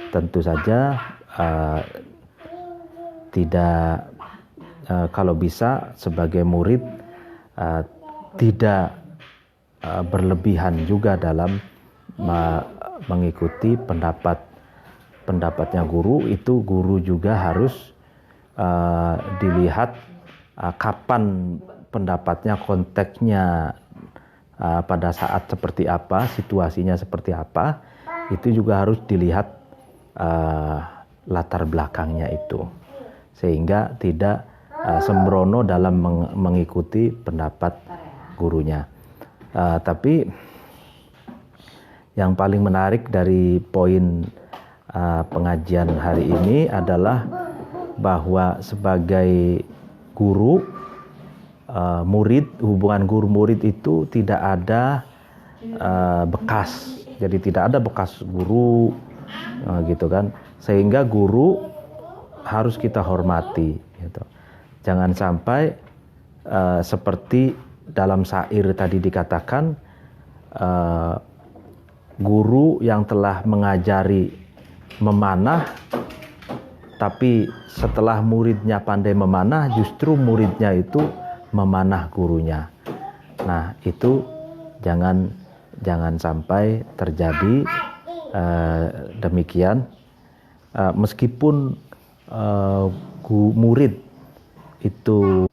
tentu saja tidak, kalau bisa sebagai murid tidak berlebihan juga dalam mengikuti pendapatnya guru. Itu guru juga harus dilihat kapan pendapatnya, konteksnya pada saat seperti apa, situasinya seperti apa, itu juga harus dilihat latar belakangnya itu, sehingga tidak sembrono dalam mengikuti pendapat gurunya. Tapi yang paling menarik dari poin pengajian hari ini adalah bahwa sebagai guru, murid, hubungan guru murid itu tidak ada bekas. Jadi tidak ada bekas guru gitu kan, sehingga guru harus kita hormati gitu. Jangan sampai seperti dalam syair tadi dikatakan, guru yang telah mengajari memanah, tapi setelah muridnya pandai memanah, justru muridnya itu memanah gurunya. Nah, itu jangan sampai terjadi, Demikian, meskipun murid itu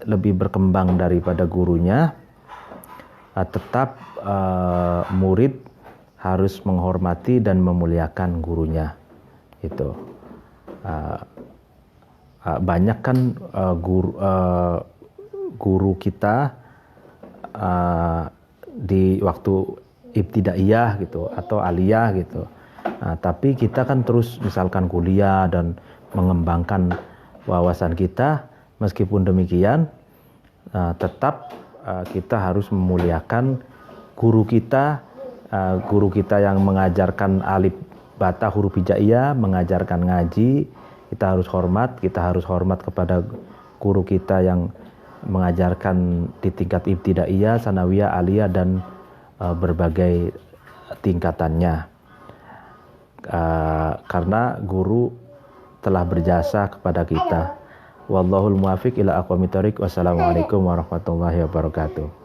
lebih berkembang daripada gurunya, tetap murid harus menghormati dan memuliakan gurunya. Itu banyak kan guru kita di waktu ibtidaiyah gitu atau aliyah gitu. Tapi kita kan terus misalkan kuliah dan mengembangkan wawasan kita. Meskipun demikian, tetap kita harus memuliakan guru kita yang mengajarkan alif bata huruf hijaiyah, mengajarkan ngaji. Kita harus hormat kepada guru kita yang mengajarkan di tingkat ibtidaiyah, sanawiyah, aliyah dan berbagai tingkatannya. Karena guru telah berjasa kepada kita. Wallahul muwaffiq ila aqwamit thoriq. Wassalamualaikum warahmatullahi wabarakatuh.